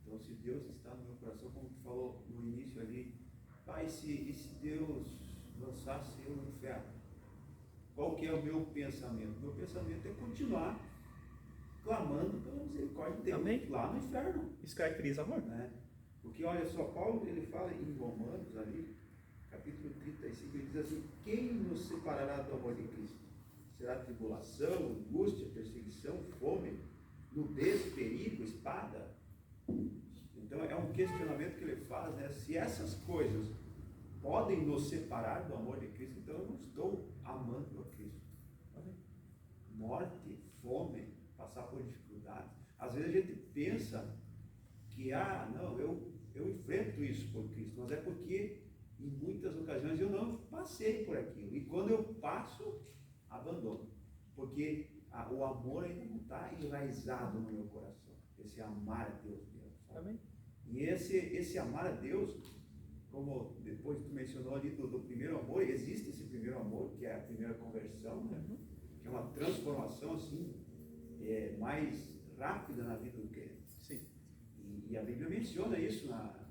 Então, se Deus está no meu coração, como tu falou no início ali, Pai, e se Deus lançasse eu no inferno, qual que é o meu pensamento? Meu pensamento é continuar clamando pela misericórdia de Deus. Amém. Lá no inferno. Isso caracteriza amor? Né? Porque olha só, Paulo ele fala em Romanos ali, capítulo 35, ele diz assim: quem nos separará do amor de Cristo? Será tribulação, angústia, perseguição, fome, nudez, perigo, espada? Então é um questionamento que ele faz, né? Se essas coisas podem nos separar do amor de Cristo, então eu não estou amando a Cristo. Morte, fome, passar por dificuldades. Às vezes a gente pensa que, não, eu enfrento isso por Cristo, mas é porque em muitas ocasiões eu não passei por aquilo. E quando eu passo, abandono. Porque o amor ainda não está enraizado no meu coração. Esse amar a Deus mesmo. Amém. E esse amar a Deus, como depois tu mencionou ali do primeiro amor, existe esse primeiro amor, que é a primeira conversão, né? Que é uma transformação assim, mais rápida na vida do crente. Sim. E a Bíblia menciona isso na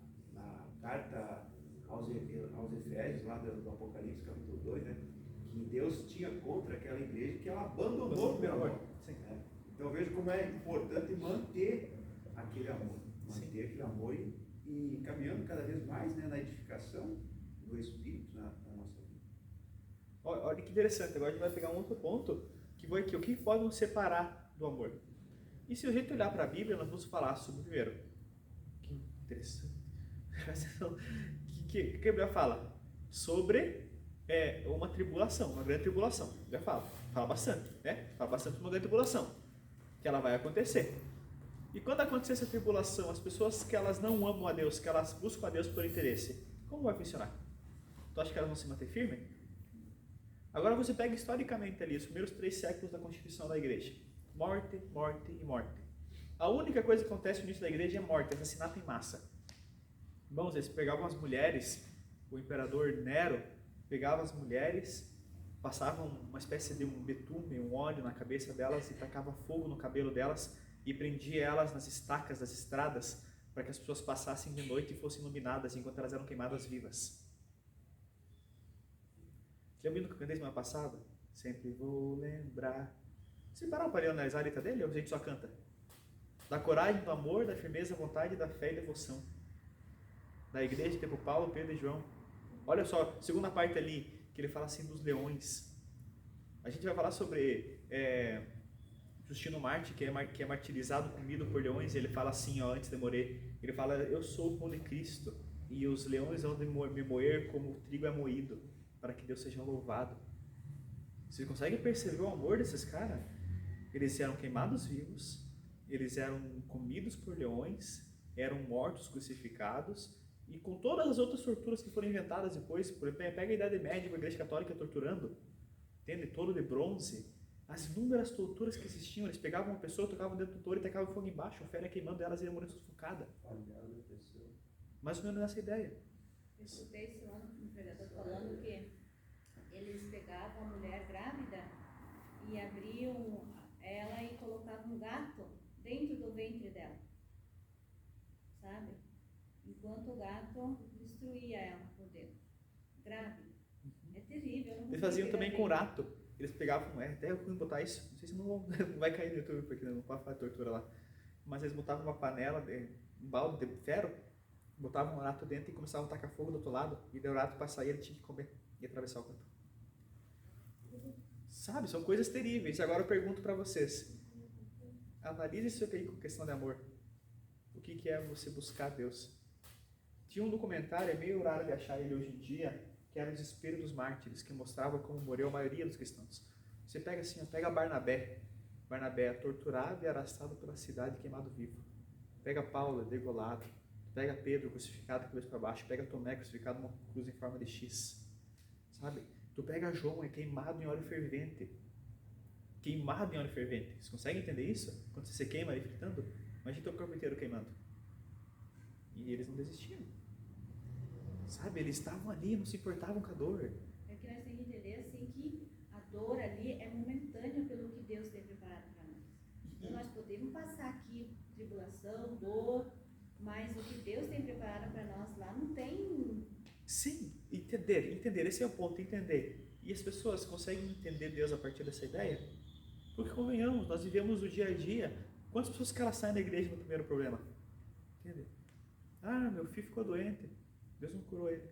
carta aos Efésios, lá do Apocalipse, capítulo 2, né? Que Deus tinha contra aquela igreja que ela abandonou o primeiro amor. Né? Então veja como é importante manter aquele amor. Manter aquele amor e caminhando cada vez mais, né, na edificação do Espírito na nossa vida. Olha que interessante, agora a gente vai pegar um outro ponto, que foi aqui, o que pode nos separar do amor? E se a gente olhar para a Bíblia, nós vamos falar sobre, primeiro, que interessante, que a Bíblia fala sobre uma tribulação, uma grande tribulação. Já fala bastante, né? Fala bastante de uma grande tribulação, que ela vai acontecer. E quando acontecer essa tribulação, as pessoas que elas não amam a Deus, que elas buscam a Deus por interesse, como vai funcionar? Tu acha que elas vão se manter firmes? Agora você pega historicamente ali os primeiros 3 séculos da constituição da igreja. Morte, morte e morte. A única coisa que acontece no início da igreja é morte, assassinato em massa. Irmãos, eles pegavam as mulheres, o imperador Nero pegava as mulheres passavam uma espécie de um betume, um óleo na cabeça delas e tacava fogo no cabelo delas e prendia elas nas estacas das estradas para que as pessoas passassem de noite e fossem iluminadas enquanto elas eram queimadas vivas. Lembra do que eu cantei semana passada? Sempre vou lembrar. Você parou para analisar a letra dele ou a gente só canta? Da coragem, do amor, da firmeza, vontade, da fé e devoção. Da igreja, tipo Paulo, Pedro e João. Olha só, segunda parte ali, que ele fala assim dos leões. A gente vai falar sobre Justino Marte, que é martirizado, comido por leões, e ele fala assim, ó, antes de morrer, ele fala, eu sou o pão de Cristo, e os leões vão me moer como o trigo é moído, para que Deus seja louvado. Vocês conseguem perceber o amor desses caras? Eles eram queimados vivos, eles eram comidos por leões, eram mortos, crucificados, e com todas as outras torturas que foram inventadas depois, por exemplo, pega a Idade Média, a Igreja Católica torturando, entende? Touro de bronze, as inúmeras torturas que existiam, eles pegavam uma pessoa, tocavam dentro do touro e tacavam fogo embaixo, a fera queimando elas e ia morrendo sufocada. Mais ou menos nessa ideia. Eu escutei esse ano um pregador falando que eles pegavam a mulher grávida e abriam ela e colocavam um gato dentro do ventre dela, sabe? Enquanto o gato destruía ela por dentro, grávida. É terrível. Eles faziam também com rato. Eles pegavam, até eu fui botar isso, não sei se não vai cair no YouTube, porque não pode fazer tortura lá. Mas eles botavam uma panela, um balde de ferro, botavam um rato dentro e começavam a tacar fogo do outro lado. E daí o rato para sair ele tinha que comer e atravessar o canto. Sabe, são coisas terríveis. Agora eu pergunto para vocês. Analise isso aí com questão de amor. O que é você buscar Deus? Tinha um documentário, é meio raro de achar ele hoje em dia, que era o Desespero dos Mártires, que mostrava como morreu a maioria dos cristãos. Você pega assim, pega Barnabé. Barnabé é torturado e arrastado pela cidade queimado vivo. Pega Paulo, degolado. Pega Pedro, crucificado cabeça para baixo. Pega Tomé, crucificado numa cruz em forma de X. Sabe? Tu pega João, é queimado em óleo fervente. Queimado em óleo fervente. Vocês conseguem entender isso? Quando você se queima ali fritando, imagina teu corpo inteiro queimando. E eles não desistiam. Sabe, eles estavam ali, não se importavam com a dor. É que nós temos que entender assim que a dor ali é momentânea pelo que Deus tem preparado para nós. Então nós podemos passar aqui tribulação, dor, mas o que Deus tem preparado para nós lá não tem. Sim, entender, esse é o ponto, entender. E as pessoas conseguem entender Deus a partir dessa ideia? Porque convenhamos, nós vivemos o dia a dia. Quantas pessoas que elas saem da igreja no primeiro problema? Entende? Ah, meu filho ficou doente. Deus não curou ele.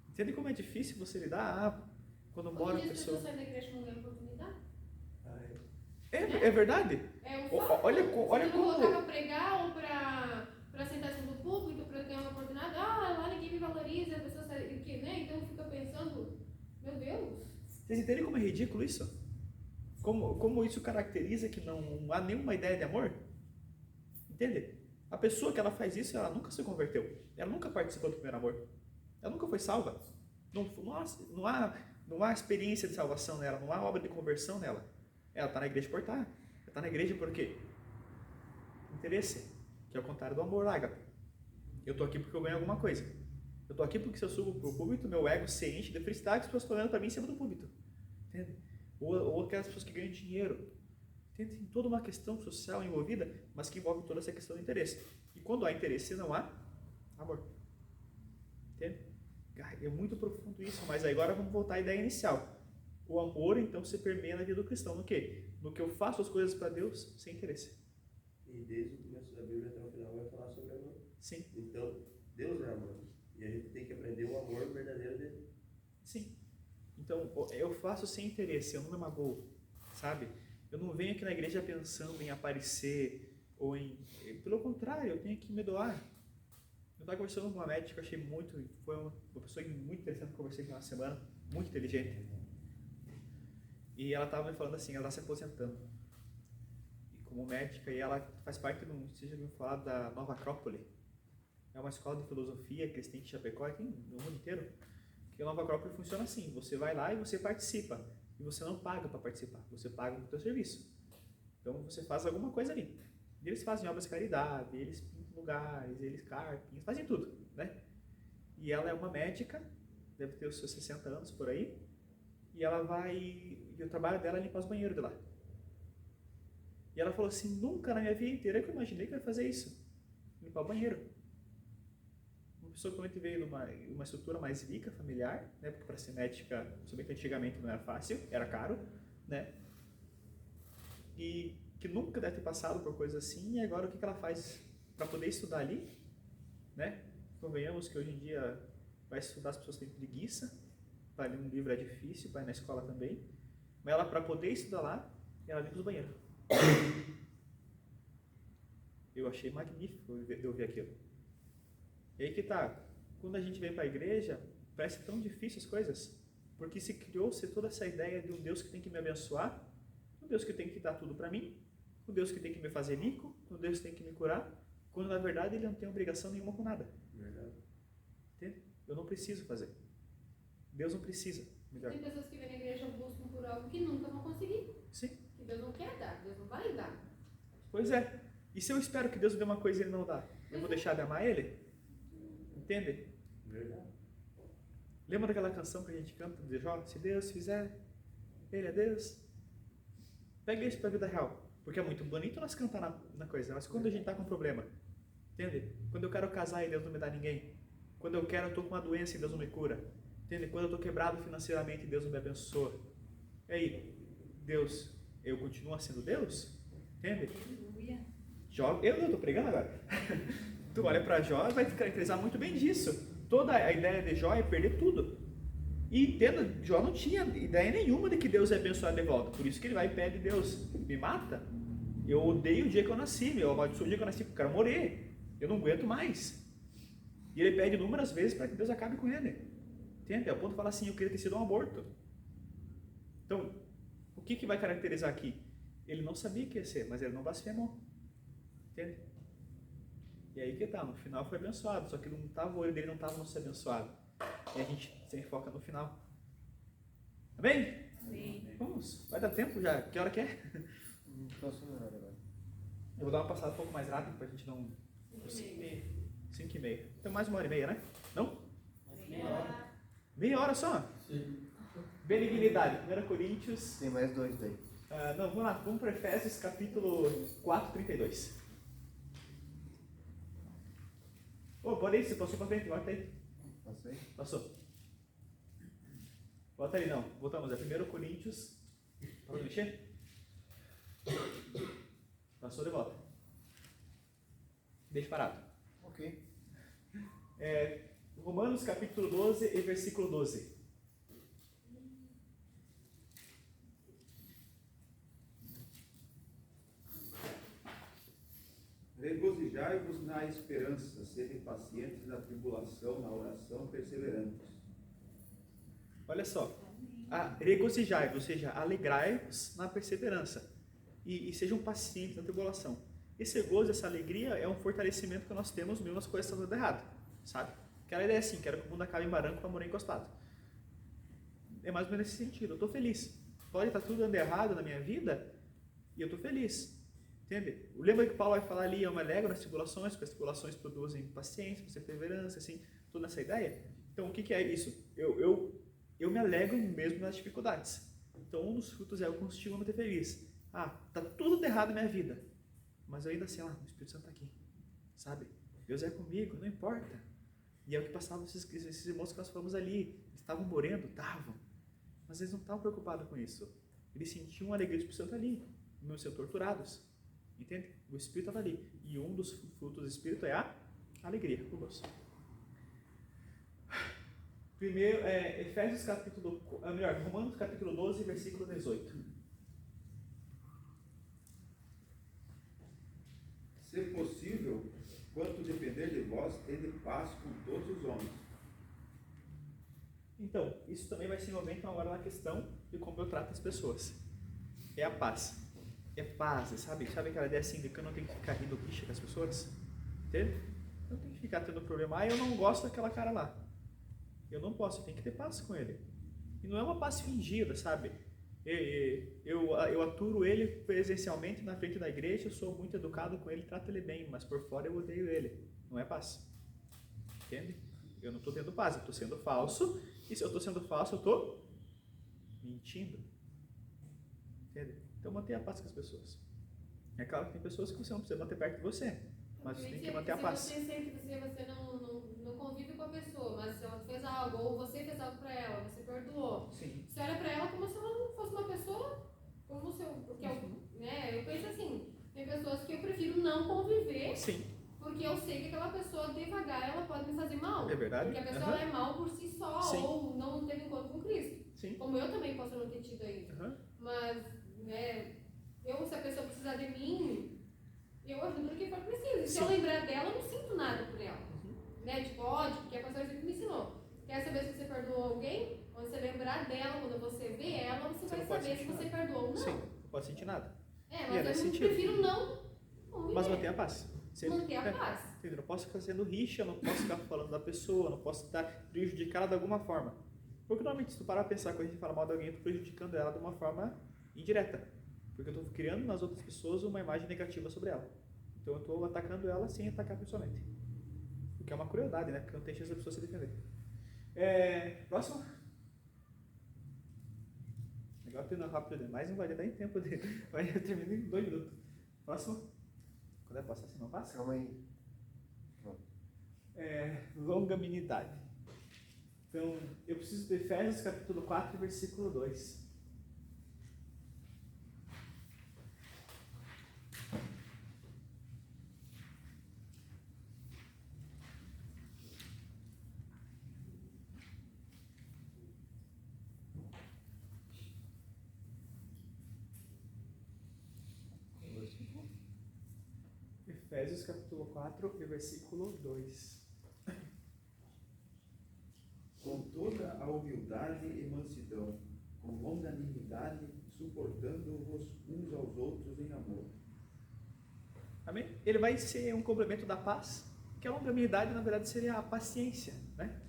Entende como é difícil você lidar quando mora a pessoa... As pessoas saem da igreja não ganham oportunidade? É verdade? É um fato. Olha Se como... não colocar para pregar ou para sentar assim do público, para ganhar uma oportunidade, lá ninguém me valoriza, a pessoa sai... né? Então fica pensando, meu Deus. Vocês entendem como é ridículo isso? Como isso caracteriza que não há nenhuma ideia de amor? Entende? A pessoa que ela faz isso, ela nunca se converteu. Ela nunca participou do primeiro amor. Ela nunca foi salva. Não há experiência de salvação nela, não há obra de conversão nela. Ela está na igreja por estar. Ela está na igreja por quê? Interesse, que é o contrário do amor, ágape. Eu estou aqui porque eu ganho alguma coisa. Eu estou aqui porque se eu subo para o púlpito, meu ego se enche de felicidade, as pessoas estão olhando para mim em cima do púlpito. Entende? Ou aquelas pessoas que ganham dinheiro. Tem toda uma questão social envolvida, mas que envolve toda essa questão do interesse. E quando há interesse, não há amor. Entende? É muito profundo isso, mas agora vamos voltar à ideia inicial. O amor, então, se permeia na vida do cristão. No quê? No que eu faço as coisas para Deus sem interesse. E desde o começo da Bíblia até o final vai falar sobre amor. Sim. Então, Deus é amor. E a gente tem que aprender o amor verdadeiro dele. Sim. Então, eu faço sem interesse, eu não me magoo, sabe? Eu não venho aqui na igreja pensando em aparecer ou em... Pelo contrário, eu tenho que me doar. Eu estava conversando com uma médica, eu achei foi uma pessoa muito interessante que eu conversei com ela na semana, muito inteligente. E ela estava me falando assim, ela está se aposentando. E como médica, e ela faz parte de vocês já ouviram falar da Nova Acrópole. É uma escola de filosofia que eles têm em Chapecó, e tem no mundo inteiro. Que a Nova Acrópole funciona assim, você vai lá e você participa. E você não paga para participar, você paga no seu serviço. Então você faz alguma coisa ali. E eles fazem obras de caridade, eles pintam lugares, eles carpem, eles fazem tudo, né? E ela é uma médica, deve ter os seus 60 anos por aí, e ela vai, e o trabalho dela é limpar os banheiros de lá. E ela falou assim, nunca na minha vida inteira que eu imaginei que eu ia fazer isso, limpar o banheiro. Uma pessoa que realmente veio de uma estrutura mais rica, familiar, né, porque para ser médica, somente antigamente não era fácil, era caro, né, e que nunca deve ter passado por coisas assim, e agora o que ela faz para poder estudar ali, né? Convenhamos que hoje em dia vai estudar, as pessoas têm preguiça, vai ler um livro é difícil, vai na escola também, mas ela, para poder estudar lá, ela limpa os banheiros. Eu achei magnífico de ouvir aquilo. E aí que tá, quando a gente vem para a igreja, parece tão difícil as coisas, porque se criou-se toda essa ideia de um Deus que tem que me abençoar, um Deus que tem que dar tudo para mim, um Deus que tem que me fazer rico, um Deus que tem que me curar, quando na verdade ele não tem obrigação nenhuma com nada. Verdade. Entende? Eu não preciso fazer. Deus não precisa. Melhor. Tem pessoas que vêm na igreja buscam por algo que nunca vão conseguir. Sim. Que Deus não quer dar, Deus não vai dar. Pois é. E se eu espero que Deus me dê uma coisa e Ele não dá? Eu vou deixar de amar Ele? Entende? Verdade. Lembra daquela canção que a gente canta de Jó? Se Deus fizer, Ele é Deus. Pega isso para a vida real. Porque é muito bonito nós cantar na coisa, mas quando a gente está com um problema, entende? Quando eu quero casar e Deus não me dá ninguém. Quando eu estou com uma doença e Deus não me cura. Entende? Quando eu estou quebrado financeiramente e Deus não me abençoa. E aí, Deus, eu continuo sendo Deus? Entende? Aleluia. Jó, eu estou pregando agora. Tu olha para Jó e vai te caracterizar muito bem disso. Toda a ideia de Jó é perder tudo. E entenda, Jó não tinha ideia nenhuma de que Deus ia abençoar de volta. Por isso que ele vai e pede, Deus, me mata. Eu odeio o dia que eu nasci, eu amaldiçoo o dia que eu nasci, porque eu quero morrer. Eu não aguento mais. E ele pede inúmeras vezes para que Deus acabe com ele. Entende? Ao ponto de falar assim, eu queria ter sido um aborto. Então, o que vai caracterizar aqui? Ele não sabia que ia ser, mas ele não blasfemou. Entende? E aí que tá, no final foi abençoado, só que não tava, o olho dele não estava no ser abençoado. E a gente sempre foca no final. Amém? Amém. Vamos, vai dar tempo já. Que hora que é? Próximo horário agora. Eu vou dar uma passada um pouco mais rápido pra gente não... 5h30. Então mais 1h30, né? Não? Meia hora só? Sim. Benignidade. 1 Coríntios... Tem mais 2 daí. não, vamos lá. Vamos para Efésios capítulo 4, 32. Pode ir, você passou pra frente, volta aí. Passei? Passou. Volta aí, não. Voltamos. É 1 Coríntios... Pode mexer? Passou de volta. Deixa parado. Ok. Romanos capítulo 12 e versículo 12. Regozijai-vos na esperança, sede pacientes na tribulação, na oração, perseverantes. Olha só. Regozijai-vos, ou seja, alegrai-vos na perseverança. E sejam pacientes na tribulação. Esse gozo, essa alegria é um fortalecimento que nós temos mesmo as coisas estão dando errado, sabe? Aquela ideia assim, quero que o mundo acabe em barranco para morar encostado. É mais ou menos nesse sentido, eu estou feliz. Pode estar tudo dando errado na minha vida e eu estou feliz. Entende? Lembra que Paulo vai falar ali, eu me alegro nas tribulações, porque as tribulações produzem paciência, perseverança, assim, toda essa ideia. Então, o que é isso? Eu me alegro mesmo nas dificuldades. Então, um dos frutos é o que estímulo a me ter feliz. Tá tudo errado na minha vida, mas eu ainda assim, o Espírito Santo está aqui, sabe? Deus é comigo, não importa. E é o que passavam esses irmãos que nós falamos ali. Eles estavam morrendo? Estavam. Mas eles não estavam preocupados com isso. Eles sentiam uma alegria do Espírito Santo ali, não sendo torturados. Entende? O Espírito estava ali. E um dos frutos do Espírito é a alegria, o gozo. Primeiro, Efésios capítulo... Romanos capítulo 12, versículo 18. Se possível, quanto depender de vós, tende paz com todos os homens. Então, isso também vai se envolver então agora na questão de como eu trato as pessoas. É a paz. É paz, sabe? Sabe aquela ideia assim de que eu não tenho que ficar rindo bicha com as pessoas? Entende? Eu tenho que ficar tendo problema. Eu não gosto daquela cara lá. Eu não posso, eu tenho que ter paz com ele. E não é uma paz fingida, sabe? Eu aturo ele presencialmente na frente da igreja, eu sou muito educado com ele, trato ele bem, mas por fora eu odeio ele. Não é paz. Entende? eu não estou tendo paz, eu estou sendo falso, e se eu estou sendo falso, eu estou mentindo. Entende? Então mantenha a paz com as pessoas. É claro que tem pessoas que você não precisa manter perto de você, mas você tem que manter a paz. Se você sente que você não convive com a pessoa, mas se ela fez algo, ou você fez algo pra ela, você perdoou. Sim. Você olha pra ela como se ela não fosse uma pessoa, como se eu, porque eu penso assim, tem pessoas que eu prefiro não conviver, Sim. porque eu sei que aquela pessoa devagar ela pode me fazer mal. É verdade. Porque a pessoa ela é mal por si só, Sim. ou não teve encontro com Cristo. Sim. Como eu também posso não ter tido ainda. Mas, se a pessoa precisar de mim, eu ajudo no que for preciso. E se eu lembrar dela, eu não sinto nada por ela. Tipo, ódio, porque a pastora sempre me ensinou. Quer saber se você perdoou alguém? Quando você lembrar dela, quando você vê ela, você vai saber se você perdoou ou não. Sim, não pode sentir nada. Mas eu prefiro não conviver. Mas manter a paz. Manter a paz. Eu não posso ficar fazendo rixa, eu não posso ficar falando da pessoa, eu não posso estar prejudicando ela de alguma forma. Porque normalmente, se tu parar a pensar quando a gente fala mal de alguém, eu estou prejudicando ela de uma forma indireta. Porque eu estou criando nas outras pessoas uma imagem negativa sobre ela. Então eu estou atacando ela sem atacar pessoalmente. O que é uma crueldade, né? Porque não tem chance da pessoa se defender. Próximo. Legal, tô indo rápido demais, não vai dar nem tempo de. Vai terminar em 2 minutos. Próximo. Quando é passar, se não passa? Calma aí. Longanimidade. Então, eu preciso de Efésios capítulo 4, versículo 2. Efésios capítulo 4 e versículo 2. Com toda a humildade e mansidão, com longanimidade, suportando-vos uns aos outros em amor. Amém? Ele vai ser um complemento da paz, que a longanimidade, na verdade, seria a paciência, né?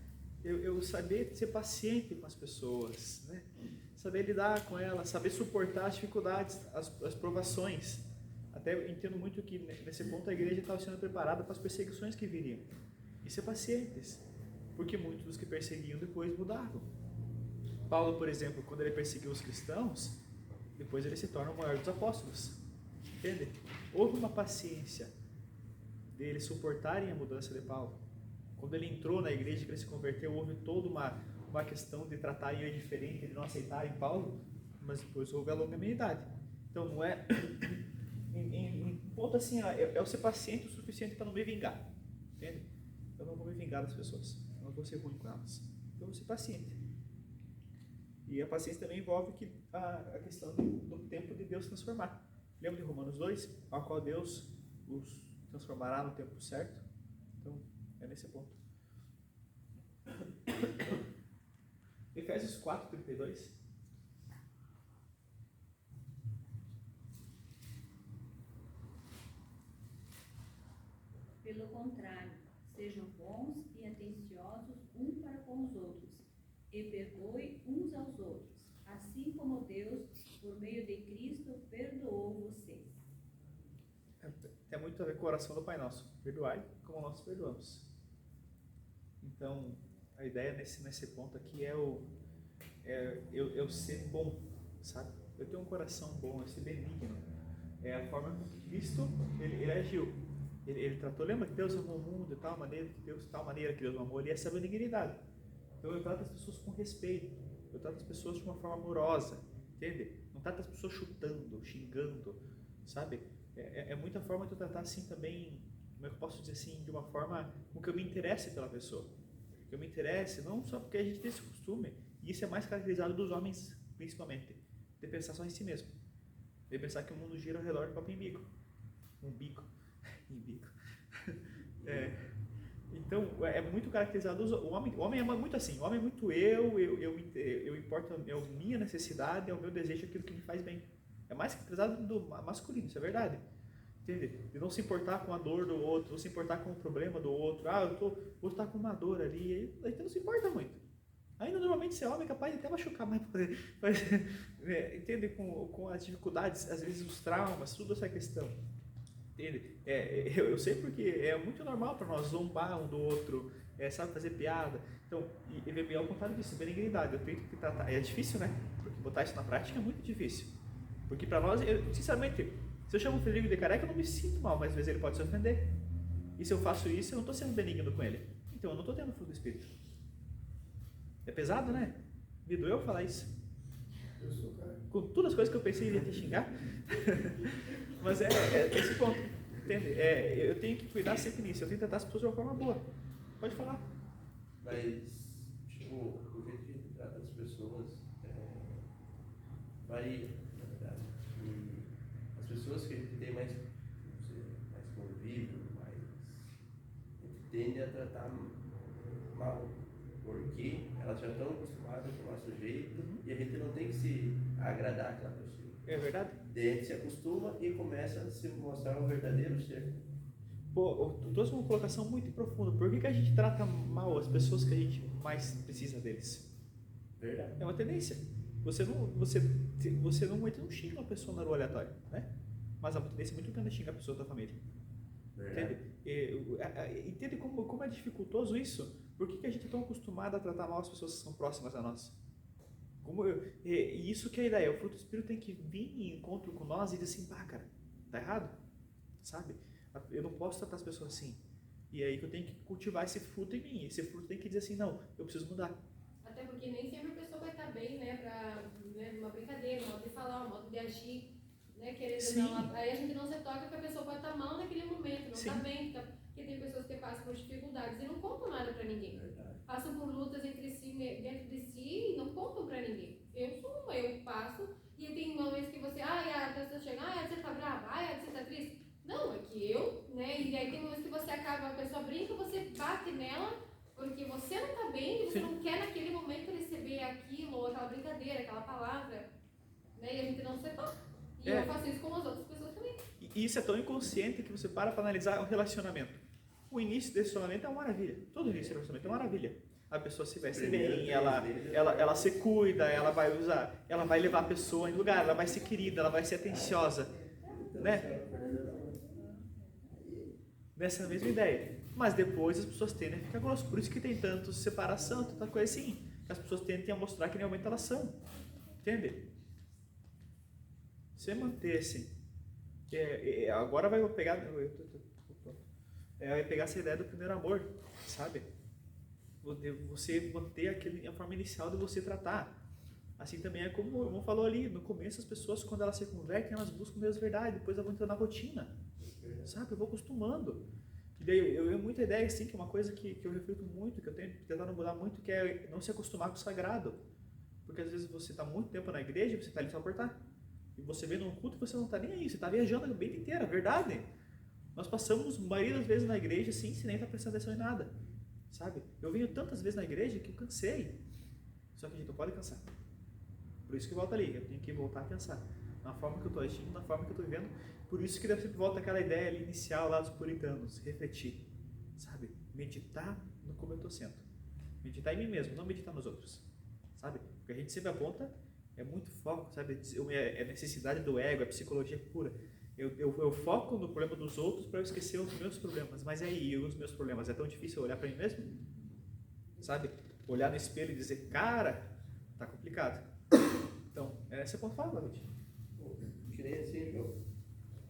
Eu saber ser paciente com as pessoas, né? Saber lidar com elas, saber suportar as dificuldades, as provações. Até eu entendo muito que nesse ponto a igreja estava sendo preparada para as perseguições que viriam. E ser pacientes, porque muitos dos que perseguiam depois mudavam. Paulo, por exemplo, quando ele perseguiu os cristãos, depois ele se torna o maior dos apóstolos. Entende? Houve uma paciência deles suportarem a mudança de Paulo. Quando ele entrou na igreja, que ele se converteu, houve toda uma questão de tratar ele diferente, de não aceitarem Paulo, mas depois houve a longanimidade. Então não é... Em ponto assim, eu ser paciente o suficiente para não me vingar. Entende? Eu não vou me vingar das pessoas. Eu não vou ser ruim com elas. Eu vou ser paciente. E a paciência também envolve a questão do tempo de Deus transformar. Lembra de Romanos 2? Ao qual Deus os transformará no tempo certo? Então, é nesse ponto. Efésios 4, 32. Pelo contrário, sejam bons e atenciosos um para com os outros, e perdoe uns aos outros, assim como Deus, por meio de Cristo, perdoou vocês. Tem muito a ver com a oração do Pai Nosso. Perdoai como nós perdoamos. Então, a ideia nesse ponto aqui é eu ser bom, sabe? Eu tenho um coração bom, eu ser benigno. É a forma como Cristo ele agiu. Ele tratou, lembra que Deus amou o mundo de tal maneira que Deus amou, ele é essa benignidade. Então eu trato as pessoas com respeito, eu trato as pessoas de uma forma amorosa, entende? Não trato as pessoas chutando, xingando, sabe? É muita forma de eu tratar assim também, como é que eu posso dizer assim, de uma forma com que eu me interesse pela pessoa. Que eu me interesse, não só porque a gente tem esse costume, e isso é mais caracterizado dos homens, principalmente, de pensar só em si mesmo. De pensar que o mundo gira ao redor do próprio umbigo. Então, é muito caracterizado o homem é muito assim, o homem é muito eu importo a minha necessidade, é o meu desejo, aquilo que me faz bem. É mais caracterizado do masculino, isso é verdade. Entende? De não se importar com a dor do outro, não se importar com o problema do outro. Vou estar com uma dor ali, aí não se importa muito. Ainda normalmente ser homem é capaz de até machucar mais, entende? Com as dificuldades, às vezes os traumas, tudo essa questão. Entende? Eu sei porque é muito normal para nós zombar um do outro, sabe, fazer piada. Então, e é ao contrário disso, benignidade. Eu tenho que tratar. É difícil, né? Porque botar isso na prática é muito difícil. Porque para nós, sinceramente, se eu chamo o Frederico de careca, eu não me sinto mal, mas às vezes ele pode se ofender. E se eu faço isso, eu não estou sendo benigno com ele. Então eu não estou tendo fruto do Espírito. É pesado, né? Me doeu falar isso. Eu sou cara. Com todas as coisas que eu pensei em te xingar. Mas é esse ponto. Entende? Eu tenho que cuidar sempre nisso. Eu tenho que tratar as pessoas de uma forma boa. Pode falar. Mas, tipo, o jeito que a gente trata as pessoas varia, na verdade. E as pessoas que a gente tem mais, não sei, mais convívio, a gente tende a tratar mal, porque elas já estão acostumadas com o nosso jeito e a gente não tem que se agradar aquela pessoa. É verdade? Daí a gente se acostuma e começa a se mostrar o verdadeiro ser. Pô, tu trouxe uma colocação muito profunda. Por que a gente trata mal as pessoas que a gente mais precisa deles? Verdade. É uma tendência. Você não xinga uma pessoa na rua aleatória, né? Mas é uma tendência muito grande xingar a pessoa da família. Verdade. Entende? Entende como é dificultoso isso? Por que a gente é tão acostumado a tratar mal as pessoas que são próximas a nós? E isso que é a ideia. O fruto do Espírito tem que vir em encontro com nós e dizer assim, pá, cara, tá errado, sabe? Eu não posso tratar as pessoas assim. E é aí que eu tenho que cultivar esse fruto em mim. Esse fruto tem que dizer assim, não, eu preciso mudar. Até porque nem sempre a pessoa vai estar bem, né, uma brincadeira, um modo de falar, um modo de agir, né, querendo ou não. Aí a gente não se toca que a pessoa pode estar mal naquele momento, não está bem, porque tem pessoas que passam por dificuldades e não contam nada para ninguém. Verdade. Passam por lutas entre si, dentro de si e não contam para ninguém. Eu passo e tem momentos que você, a pessoa chega, você tá brava, você tá triste. Não, é que eu, né, e aí tem momentos que você acaba, a pessoa brinca, você bate nela, porque você não tá bem, você não quer naquele momento receber aquilo, ou aquela brincadeira, aquela palavra, né, e a gente não se toca. E eu faço isso com as outras pessoas também. E isso é tão inconsciente que você para analisar o relacionamento. O início desse relacionamento é uma maravilha. Todo início do relacionamento é uma maravilha. A pessoa se veste bem, ela se cuida, ela vai levar a pessoa em lugar, ela vai ser querida, ela vai ser atenciosa, né? Nessa mesma ideia. Mas depois as pessoas tendem a ficar grossas. Por isso que tem tanto separação, tanta coisa assim. As pessoas tendem a mostrar que realmente elas são. Entende? Você manter assim. Agora vai pegar essa ideia do primeiro amor, sabe? Você manter a forma inicial de você tratar. Assim também é como o irmão falou ali, no começo as pessoas, quando elas se convertem, elas buscam Deus verdade, depois elas vão entrando na rotina, sabe? Eu vou acostumando. E daí eu tenho muita ideia, assim, que é uma coisa que eu reflito muito, que eu tenho tentado mudar muito, que é não se acostumar com o sagrado. Porque às vezes você está muito tempo na igreja e você está ali só por estar. E você vem num culto e você não está nem aí, você está viajando a vida inteira, verdade? Nós passamos a maioria das vezes na igreja assim, sem nem estar prestando atenção em nada, sabe? Eu venho tantas vezes na igreja que eu cansei. Só que a gente não pode cansar. Por isso que volta ali, eu tenho que voltar a pensar na forma que eu estou agindo, na forma que eu estou vivendo. Por isso que sempre volta aquela ideia ali inicial lá dos puritanos, refletir, sabe? Meditar no como eu estou sendo. Meditar em mim mesmo, não meditar nos outros, sabe? Porque a gente sempre aponta, é muito foco, sabe? É necessidade do ego, é psicologia pura. Eu foco no problema dos outros para eu esquecer os meus problemas. Mas aí, os meus problemas? É tão difícil olhar para mim mesmo? Sabe? Olhar no espelho e dizer, cara, tá complicado. Então, esse é o ponto fala, Ruth. Que nem assim, João.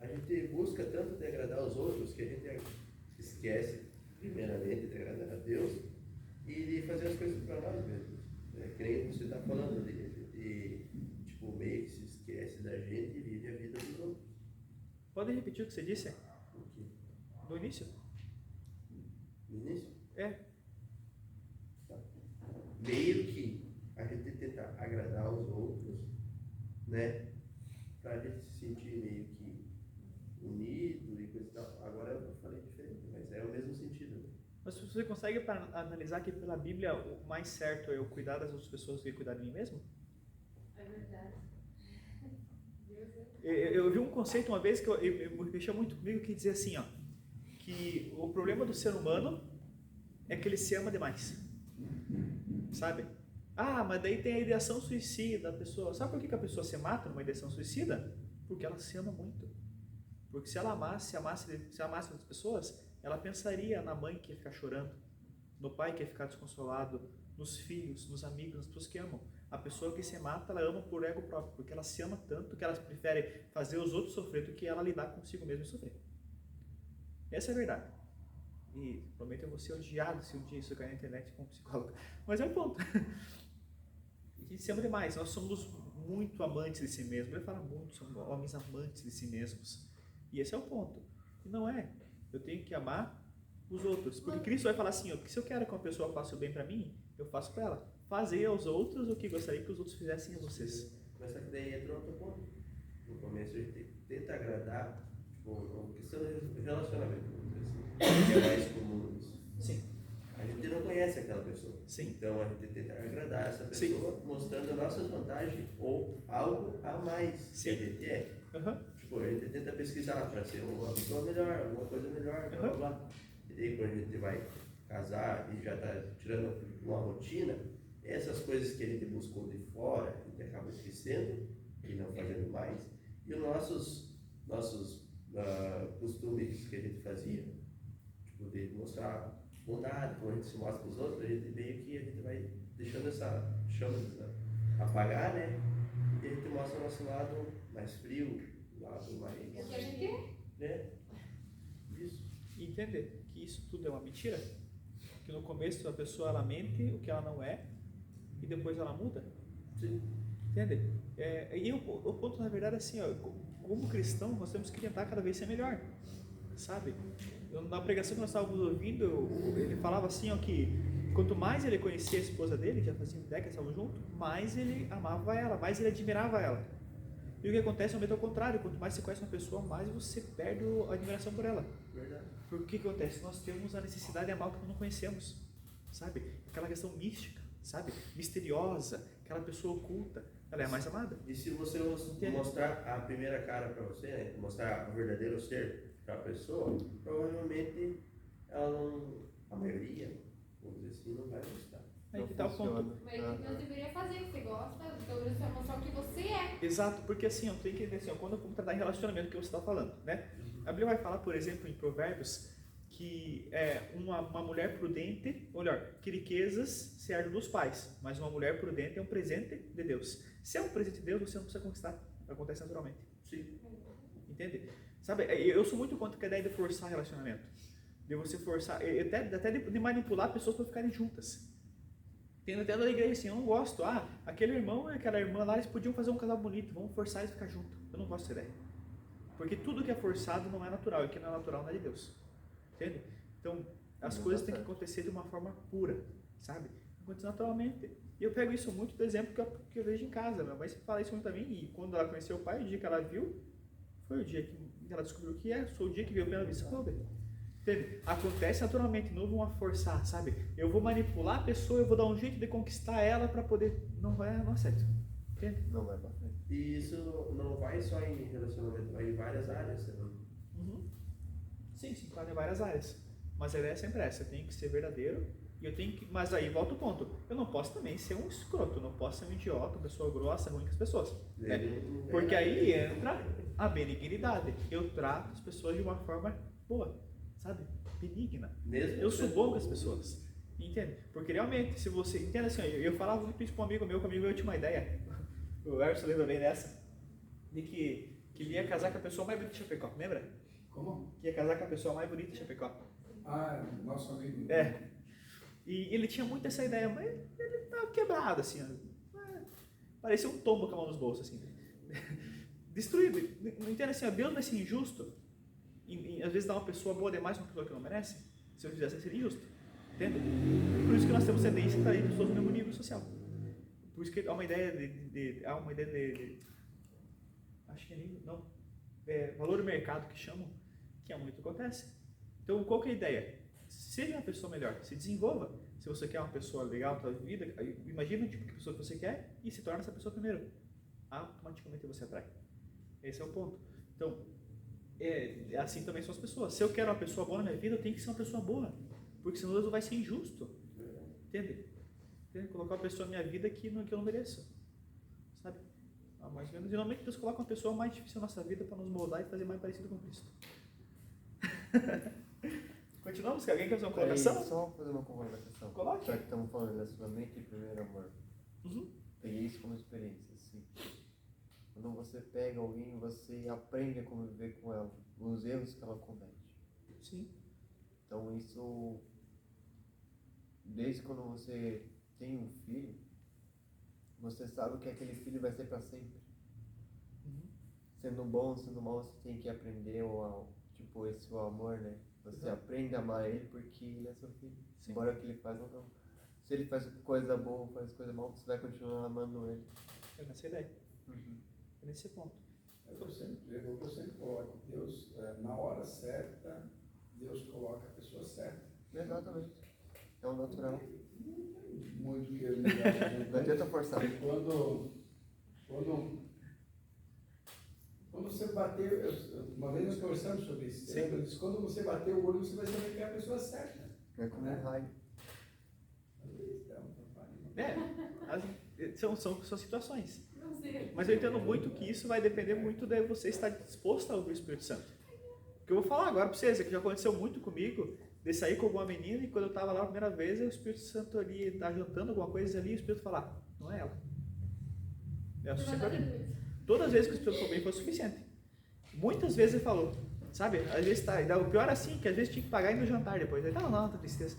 A gente busca tanto de agradar os outros que a gente esquece, primeiramente, de agradar a Deus e de fazer as coisas para nós mesmos. Que nem você está falando de tipo, meio que se esquece da gente e vive a vida dos outros. Pode repetir o que você disse? O quê? Do início? No início? É. Tá. Meio que a gente tentar agradar os outros, né? Pra gente se sentir meio que unido e coisa e tal. Agora eu falei diferente, mas é o mesmo sentido. Mas você consegue analisar que pela Bíblia o mais certo é eu cuidar das outras pessoas do que cuidar de mim mesmo? É verdade. Eu vi um conceito uma vez que mexeu muito comigo, que dizia assim, ó, que o problema do ser humano é que ele se ama demais, sabe? Ah, mas daí tem a ideação suicida, a pessoa, sabe por que a pessoa se mata numa ideação suicida? Porque ela se ama muito, Porque se ela amasse outras pessoas, ela pensaria na mãe que ia ficar chorando, no pai que ia ficar desconsolado, nos filhos, nos amigos, nas pessoas que amam. A pessoa que se mata, ela ama por ego próprio, porque ela se ama tanto que ela prefere fazer os outros sofrer do que ela lidar consigo mesma e sofrer. Essa é a verdade. E prometo eu vou ser odiado se um dia isso cair na internet com um psicólogo. Mas é um ponto. A gente se ama demais. Nós somos muito amantes de si mesmos. Ele fala muito, somos homens amantes de si mesmos. E esse é o ponto. E não é. Eu tenho que amar os outros. Porque Cristo vai falar assim, ó, que se eu quero que uma pessoa faça o bem para mim, eu faço para ela. Fazer aos outros o que gostaria que os outros fizessem a vocês. Mas só que daí entra outro ponto. No começo a gente tenta agradar, tipo, uma questão de relacionamento, vamos dizer assim, que é mais comum isso. Sim. A gente não conhece aquela pessoa. Sim. Então a gente tenta agradar essa pessoa, mostrando nossas vantagens ou algo a mais que a gente é. Tipo, a gente tenta pesquisar para ser uma pessoa melhor, alguma coisa melhor, blá blá blá. E daí quando a gente vai casar e já está tirando uma rotina, essas coisas que a gente buscou de fora, a gente acaba esquecendo e não fazendo mais. E os nossos costumes que a gente fazia, tipo, de mostrar bondade, como a gente se mostra para os outros, a gente meio que a gente vai deixando essa chama apagar, né? E a gente mostra o nosso lado mais frio, o lado mais... O que a gente é. Né? Isso. E entender que isso tudo é uma mentira. Que no começo a pessoa ela mente o que ela não é e depois ela muda. Sim. Entende? E o ponto na verdade é assim, ó, como cristão nós temos que tentar cada vez ser melhor, sabe? Na pregação que nós estávamos ouvindo, ele falava assim, ó, que quanto mais ele conhecia a esposa dele, já fazia décadas que estavam juntos, mais ele amava ela, mais ele admirava ela. E o que acontece é o mesmo ao contrário, quanto mais você conhece uma pessoa, mais você perde a admiração por ela. Verdade. Porque o que acontece? Nós temos a necessidade de amar o que nós não conhecemos, sabe? Aquela questão mística, sabe? Misteriosa, aquela pessoa oculta, ela é a mais amada. E se você mostrar a primeira cara para você, né? Mostrar o verdadeiro ser para a pessoa, provavelmente ela não, a maioria, vamos dizer assim, não vai gostar. Aí que tá o ponto. Mas o que Deus deveria fazer? Você gosta, então você vai mostrar o que você é. Exato, porque assim, eu tenho que entender assim, ó, quando eu vou tratar em relacionamento que você está falando, né? A Bíblia vai falar, por exemplo, em Provérbios, que uma mulher prudente, ou melhor, que riquezas se herdam dos pais, mas uma mulher prudente é um presente de Deus. Se é um presente de Deus, você não precisa conquistar, acontece naturalmente. Sim. Entende? Sabe, eu sou muito contra a ideia de forçar relacionamento, de você forçar, até de manipular pessoas para ficarem juntas. Tem até da igreja assim, eu não gosto, aquele irmão e aquela irmã lá, eles podiam fazer um casal bonito, vamos forçar eles a ficar juntos. Eu não gosto dessa ideia. Porque tudo que é forçado não é natural, e o que não é natural não é de Deus. Entende? Então, as coisas têm que acontecer de uma forma pura, sabe? Acontecer naturalmente. E eu pego isso muito do exemplo que eu vejo em casa. Minha mãe sempre fala isso muito também, e quando ela conheceu o pai, o dia que ela viu, foi o dia que ela descobriu que foi o dia que veio pela vista clube. Entende? Acontece naturalmente, não vão forçar, sabe? Eu vou manipular a pessoa, eu vou dar um jeito de conquistar ela para poder... Não aceito. Entende? Não vai pra frente. E isso não vai só em relacionamento, vai em várias áreas também. Uhum. Sim, claro, em várias áreas. Mas a ideia é sempre essa, eu tenho que ser verdadeiro, e eu tenho que... Mas aí volta o ponto, eu não posso também ser um escroto, eu não posso ser um idiota, uma pessoa grossa, ruim com as pessoas. Né? Porque aí entra a benignidade. Eu trato as pessoas de uma forma boa, sabe? Benigna. Mesmo Eu sou bom com as pessoas. Entende? Porque realmente, se você... Entende assim, eu falava muito isso para um amigo meu, comigo eu tinha uma ideia. O Erson lembra bem dessa. De que ele ia casar com a pessoa mais bonita de Chapecó, lembra? Como? Que ia casar com a pessoa mais bonita de Chapecó. Nosso amigo. E ele tinha muito essa ideia, mas ele tava quebrado, assim, ó. Parecia um tombo com a mão nos bolsos, assim. Destruído. Não entende assim, ó, Deus vai ser injusto. E às vezes dá uma pessoa boa demais pra uma pessoa que não merece. Se eu fizesse, seria injusto. Entende? Por isso que nós temos tendência a atrair pessoas do mesmo nível social. Por isso que há uma ideia de acho que é nível, não, valor do mercado que chamam, que é muito acontece. Então, qual que é a ideia? Seja uma pessoa melhor, se desenvolva. Se você quer uma pessoa legal na sua vida, imagina o tipo de pessoa que você quer e se torna essa pessoa primeiro. Automaticamente você atrai. Esse é o ponto. Então, assim também são as pessoas. Se eu quero uma pessoa boa na minha vida, eu tenho que ser uma pessoa boa. Porque senão Deus vai ser injusto. Entende? Colocar uma pessoa na minha vida que eu não mereço. Sabe? Mais ou menos. Geralmente Deus coloca uma pessoa mais difícil na nossa vida para nos moldar e fazer mais parecido com Cristo. Continuamos? Alguém quer fazer uma colocação? Só fazer uma colocação. Coloque. Já que estamos falando de relacionamento e primeiro amor. Uhum. Peguei isso como experiência, assim. Quando você pega alguém, você aprende a conviver com ela, os erros que ela comete. Sim. Então isso, desde quando você tem um filho, você sabe que aquele filho vai ser para sempre. Sendo bom, sendo mal, você tem que aprender tipo, esse o amor, né? Você aprende a amar ele porque ele é seu filho. Sim. Embora o que ele faz ou não. Se ele faz coisa boa ou faz coisa mal, você vai continuar amando ele. É nessa ideia. É nesse ponto. É o que eu sempre coloco. Deus, na hora certa, Deus coloca a pessoa certa. Exatamente. É o natural. Muito que eu me acho. Não adianta forçar. Quando você bater, uma vez nós conversamos sobre isso, Sim. eu disse, quando você bater o olho, você vai saber que é a pessoa certa. É como um raio. São situações. Mas eu entendo muito que isso vai depender muito de você estar disposto a ouvir o Espírito Santo. O que eu vou falar agora para vocês é que já aconteceu muito comigo, de sair com alguma menina e quando eu estava lá a primeira vez, o Espírito Santo ali está jantando alguma coisa ali e o Espírito falar, não é ela. É o suficiente. Todas as vezes que o Espírito falou bem foi o suficiente. Muitas vezes ele falou, sabe? Às vezes tá, o pior é assim, que às vezes tinha que pagar e no jantar depois. Aí, não, tá tristeza.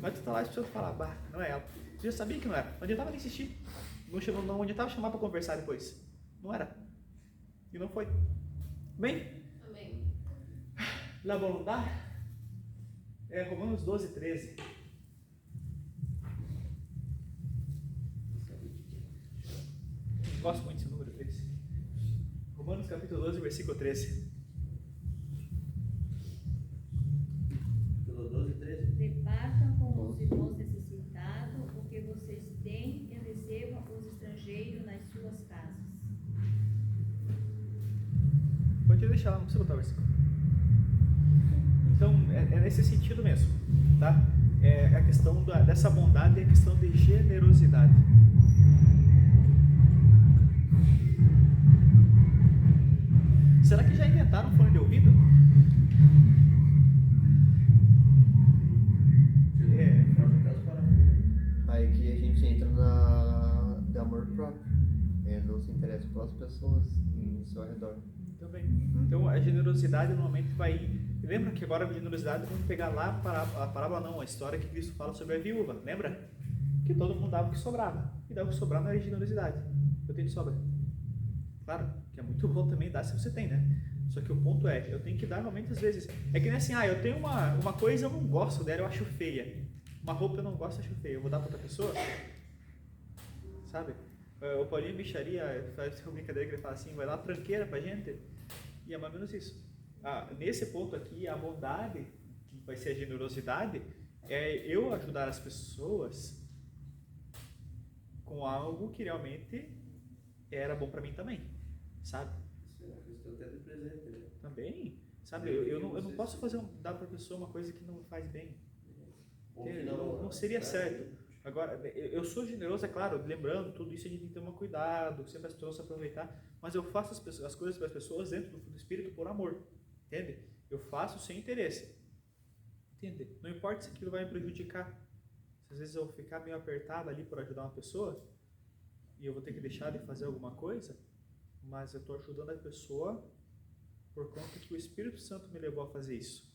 Mas tu tá lá e o Espírito fala, bah, não é ela. Tu já sabia que não era. Não adiantava nem insistir. Não adiantava chamar para conversar depois. Não era. E não foi. Bem? Amém. La voluntad é Romanos 12, 13. Gosto muito desse número 13. Romanos capítulo 12, versículo 13. Capítulo 12, 13. Repartam com os irmãos necessitados o que vocês têm e recebam os estrangeiros nas suas casas. Pode deixar lá, não precisa botar o versículo. Então, é nesse sentido mesmo, tá? É a questão dessa bondade e a questão de generosidade. Será que já inventaram fone de ouvido? Aí que a gente entra na de amor próprio. Não se interessa pelas pessoas em seu redor. Também. Então a generosidade normalmente vai. Lembra que agora a generosidade, vamos pegar lá a parábola, não, a história que Cristo fala sobre a viúva. Lembra? Que todo mundo dava o que sobrava. E dava o que sobrava não era generosidade. Eu tenho de sobra. Claro, que é muito bom também dar se você tem, né? Só que o ponto é, eu tenho que dar realmente às vezes. É que nem assim, eu tenho uma coisa eu não gosto dela, eu acho feia. Uma roupa eu não gosto, eu acho feia. Eu vou dar para outra pessoa? Sabe? O Paulinho Bicharia faz uma brincadeira que ele fala assim, vai dar tranqueira pra gente. E é mais ou menos isso. Nesse ponto aqui, a bondade, que vai ser a generosidade, é eu ajudar as pessoas com algo que realmente era bom para mim também, sabe? Estou tendo presente, né? Também, sabe? Eu não posso dar para a pessoa uma coisa que não me faz bem. Não seria certo. Agora, eu sou generoso, é claro, lembrando, tudo isso a gente tem que tomar cuidado, sempre as pessoas se aproveitar, mas eu faço as coisas para as pessoas dentro do Espírito por amor, entende? Eu faço sem interesse, entende? Não importa se aquilo vai me prejudicar, se às vezes eu ficar meio apertado ali por ajudar uma pessoa, e eu vou ter que deixar de fazer alguma coisa, mas eu estou ajudando a pessoa por conta que o Espírito Santo me levou a fazer isso.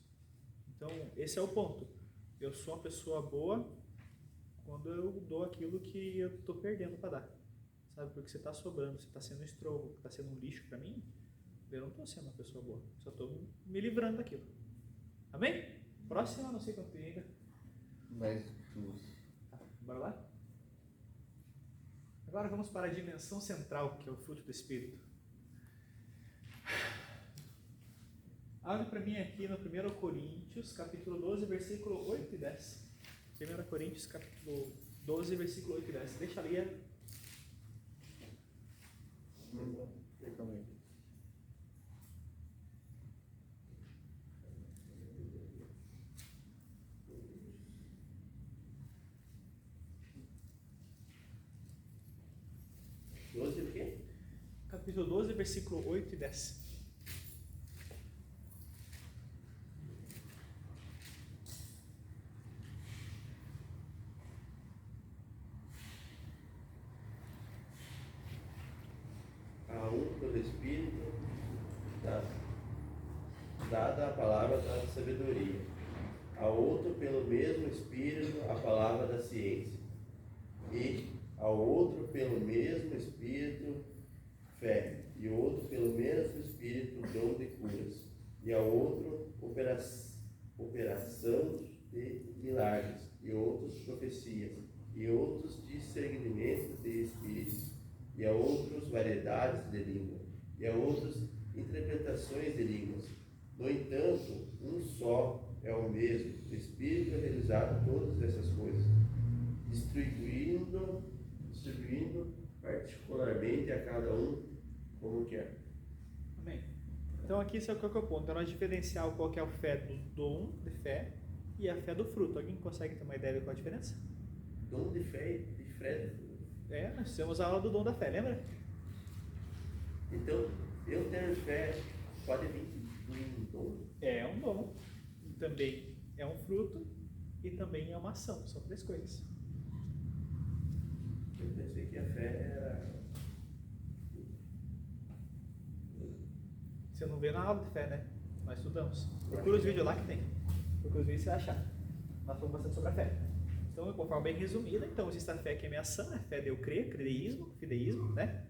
Então, esse é o ponto. Eu sou uma pessoa boa quando eu dou aquilo que eu estou perdendo para dar, sabe? Porque você está sobrando, você está sendo um estrogo, está sendo um lixo para mim, eu não estou sendo uma pessoa boa, só estou me livrando daquilo. Amém? Próxima, não sei quanto tem ainda. Mas duas. Bora lá? Agora vamos para a dimensão central, que é o fruto do Espírito. Abre para mim aqui no 1 Coríntios, capítulo 12, versículo 8 e 10. 1 Coríntios, capítulo 12, versículo 8 e 10. Deixa ali. Calma aí. Doze o quê? capítulo 12, versículo 8 e 10. A um pelo Espírito, dada a palavra da sabedoria. A outro pelo mesmo Espírito, a palavra da ciência. E ao outro pelo mesmo Espírito, fé. E outro pelo mesmo Espírito, dom de curas. E ao outro, operação de milagres. E outros, profecias. E outros, discernimento de espíritos. E a outros, variedades de língua. E a outros, interpretações de línguas. No entanto, um só é o mesmo, o Espírito a realizar todas essas coisas, distribuindo particularmente a cada um como quer. Amém. Então aqui esse é o que é o ponto. É nós diferenciar qual que é a fé do dom de fé e a fé do fruto. Alguém consegue ter uma ideia de qual a diferença? Dom de fé e de fé. Nós temos a aula do dom da fé, lembra? Então, eu ter fé pode vir de um dom. É um dom, também é um fruto e também é uma ação. São três coisas. Eu pensei que a fé era... Você não vê na aula de fé, né? Nós estudamos. Procura os vídeos lá que tem. Procura os vídeos e você vai achar. Nós falamos bastante sobre a fé. Então, de uma forma bem resumida, então existe a fé que é minha ação, a fé de eu crer, fideísmo, né?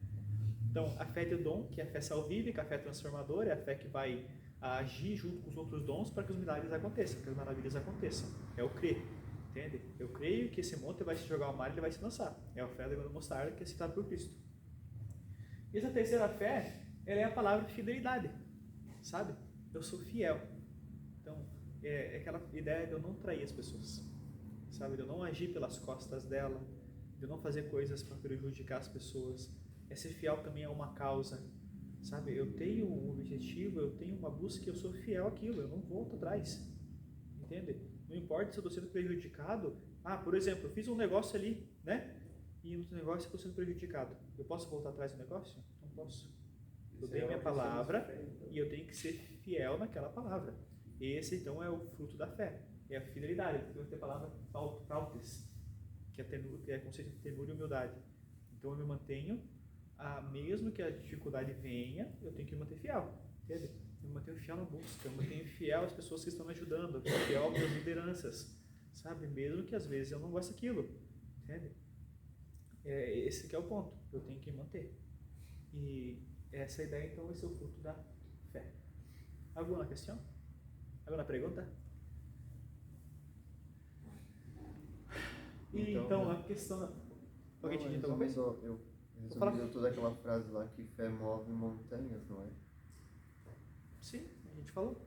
Então, a fé de dom, que é a fé salvífica, a fé transformadora, é a fé que vai agir junto com os outros dons para que os milagres aconteçam, que as maravilhas aconteçam. É o crer, entende? Eu creio que esse monte vai se jogar ao mar e ele vai se lançar. É a fé da mostarda que é citada por Cristo. E essa terceira fé, ela é a palavra de fidelidade, sabe? Eu sou fiel. Então, é aquela ideia de eu não trair as pessoas, sabe? De eu não agir pelas costas dela, de eu não fazer coisas para prejudicar as pessoas. É ser fiel também a uma causa, sabe? Eu tenho um objetivo, eu tenho uma busca e eu sou fiel àquilo, eu não volto atrás, entende? Não importa se eu estou sendo prejudicado. Por exemplo, eu fiz um negócio ali, né? E no negócio eu estou sendo prejudicado. Eu posso voltar atrás do negócio? Não posso. Eu tenho minha palavra e eu tenho que ser fiel naquela palavra. Esse, então, é o fruto da fé. É a fidelidade. Eu tenho a palavra fautes, que é conceito de ternura e humildade. Então, eu me mantenho, mesmo que a dificuldade venha, eu tenho que me manter fiel. Entende? Eu me mantenho fiel na busca, eu me mantenho fiel às pessoas que estão me ajudando, eu fiel às minhas lideranças. Sabe? Mesmo que às vezes eu não gosto daquilo. Entende? Esse que é o ponto. Eu tenho que manter. E essa ideia, então, vai ser o fruto da fé. Alguma questão? Alguma pergunta? Então a questão... Alguém te disse alguma coisa? Eu resumindo toda aquela frase lá que fé move montanhas, não é? Sim, a gente falou.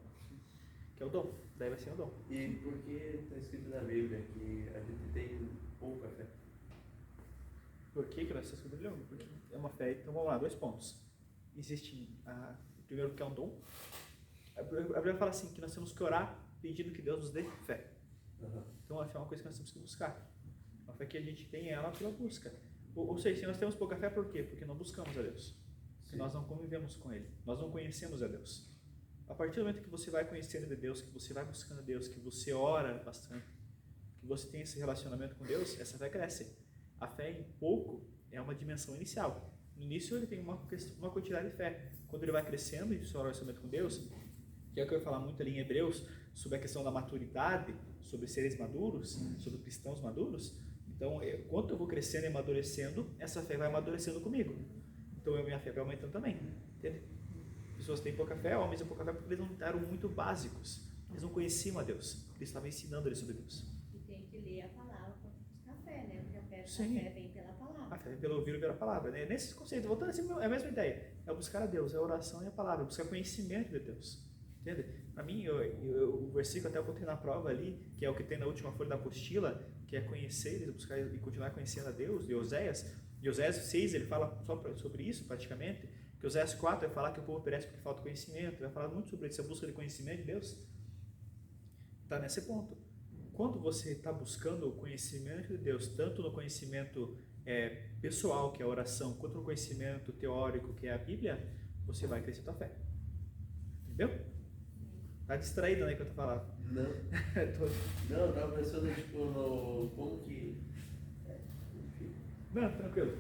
Que é o dom. Daí vai ser o dom. E por que está escrito na Bíblia que a gente tem pouca fé? Por que nós estamos escrevendo? Porque é uma fé. Então vamos lá, 2 pontos. Existe, primeiro, que é um dom. A Bíblia fala assim, que nós temos que orar pedindo que Deus nos dê fé. Uhum. Então a fé é uma coisa que nós temos que buscar. A fé que a gente tem ela pela busca. Ou seja, se nós temos pouca fé, por quê? Porque não buscamos a Deus. Porque nós não convivemos com Ele. Nós não conhecemos a Deus. A partir do momento que você vai conhecendo de Deus, que você vai buscando a Deus, que você ora bastante, que você tem esse relacionamento com Deus, essa fé cresce. A fé em pouco é uma dimensão inicial. No início ele tem uma quantidade de fé. Quando ele vai crescendo em seu relacionamento com Deus, que é o que eu ia falar muito ali em Hebreus, sobre a questão da maturidade, sobre seres maduros, sobre cristãos maduros. Então, quanto eu vou crescendo e amadurecendo, essa fé vai amadurecendo comigo. Então, minha fé vai aumentando também. Entende? Pessoas têm pouca fé, homens têm pouca fé porque eles não eram muito básicos. Eles não conheciam a Deus. Eles estavam ensinando eles sobre Deus. E tem que ler a palavra para buscar fé, né? Porque a fé vem pela palavra. A fé vem pelo ouvir e ver a palavra. Né? Nesse conceito, voltando assim, é a mesma ideia. É buscar a Deus, é a oração e a palavra, é buscar conhecimento de Deus. Entende? Para mim, o versículo até eu botei na prova ali, que é o que tem na última folha da apostila, que é conhecer, buscar e continuar conhecendo a Deus, de Oséias. E Oséias 6, ele fala só sobre isso, praticamente. Que Oséias 4 vai falar que o povo perece porque falta conhecimento, vai falar muito sobre isso, a busca de conhecimento de Deus. Está nesse ponto. Quando você está buscando o conhecimento de Deus, tanto no conhecimento pessoal, que é a oração, quanto no conhecimento teórico, que é a Bíblia, você vai crescer tua fé. Entendeu? Tá distraído, né, que eu tô falando? Não. Não, eu tava pensando, tipo, no... Como que... Enfim. Não, tranquilo.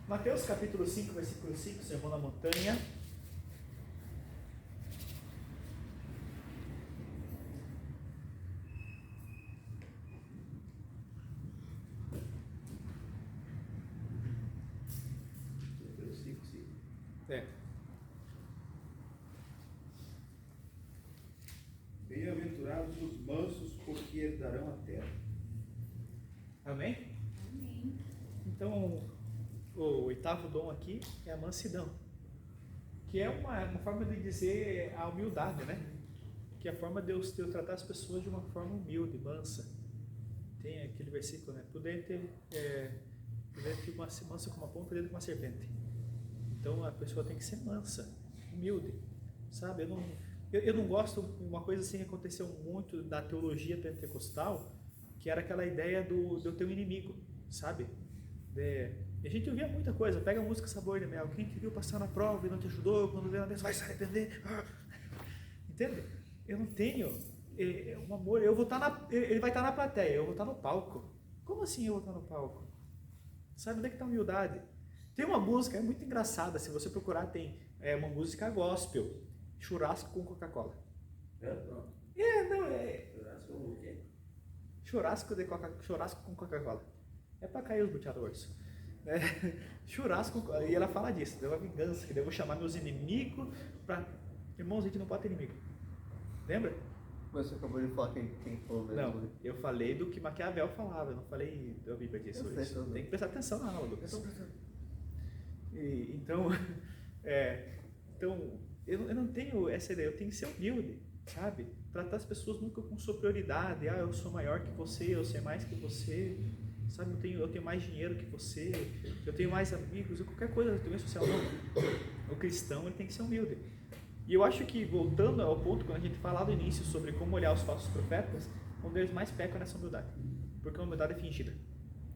Mateus capítulo 5, versículo 5, Sermão na Montanha. Bem-aventurados os mansos, porque herdarão a terra. Amém? Amém. Então, o oitavo dom aqui é a mansidão, que é uma forma de dizer a humildade, né? Que é a forma de Deus tratar as pessoas de uma forma humilde, mansa. Tem aquele versículo, né? Prudente uma mansa como uma pomba, prudente como uma serpente. Então a pessoa tem que ser mansa, humilde, sabe? Eu não gosto, uma coisa assim que aconteceu muito da teologia pentecostal, que era aquela ideia do eu ter um inimigo, sabe? E a gente ouvia muita coisa, pega a música Sabor de Mel, quem te viu passar na prova e não te ajudou, quando vem na mesa vai se arrepender. Entende? Eu não tenho um amor, ele vai estar na plateia, eu vou estar no palco. Como assim eu vou estar no palco? Sabe onde é que está a humildade? Tem uma música, é muito engraçada, se você procurar tem uma música gospel, churrasco com Coca-Cola. Churrasco o quê? Churrasco com Coca-Cola. É para cair os buteadores. Churrasco, e ela fala disso, deu uma vingança, que eu vou chamar meus inimigos para... Irmãos, a gente não pode ter inimigo. Lembra? Mas você acabou de falar quem falou mesmo. Não, eu falei do que Maquiavel falava, eu não falei da Bíblia disso. Tem que prestar atenção na aula, Lucas. Então, eu não tenho essa ideia, eu tenho que ser humilde, sabe? Tratar as pessoas nunca com superioridade, eu sou maior que você, eu sei mais que você, sabe? Eu tenho mais dinheiro que você, eu tenho mais amigos, qualquer coisa, eu tenho social. Não. O cristão ele tem que ser humilde. E eu acho que, voltando ao ponto, quando a gente falava no início sobre como olhar os falsos profetas, um deles mais peca nessa humildade, porque a humildade é fingida,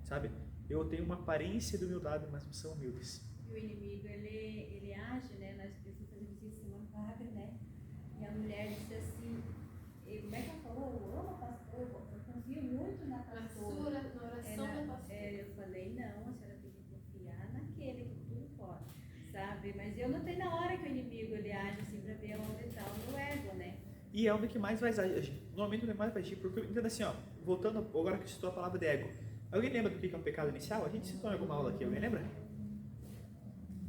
sabe? Eu tenho uma aparência de humildade, mas não são humildes. E o inimigo, ele age, né? Nós precisamos fazer visita semana paga, né? E a mulher disse assim, como é que ela falou? Eu amo a pastora, eu confio muito na pastora. Na oração da pastora. Eu falei, não, a senhora tem que confiar naquele que tudo pode, sabe? Mas eu não tenho na hora que o inimigo ele age assim pra ver onde está o meu ego, né? E é onde que mais vai agir. Normalmente onde mais vai agir, porque entenda assim, voltando agora que citou a palavra de ego. Alguém lembra do que é um pecado inicial? A gente citou em alguma aula aqui, alguém lembra?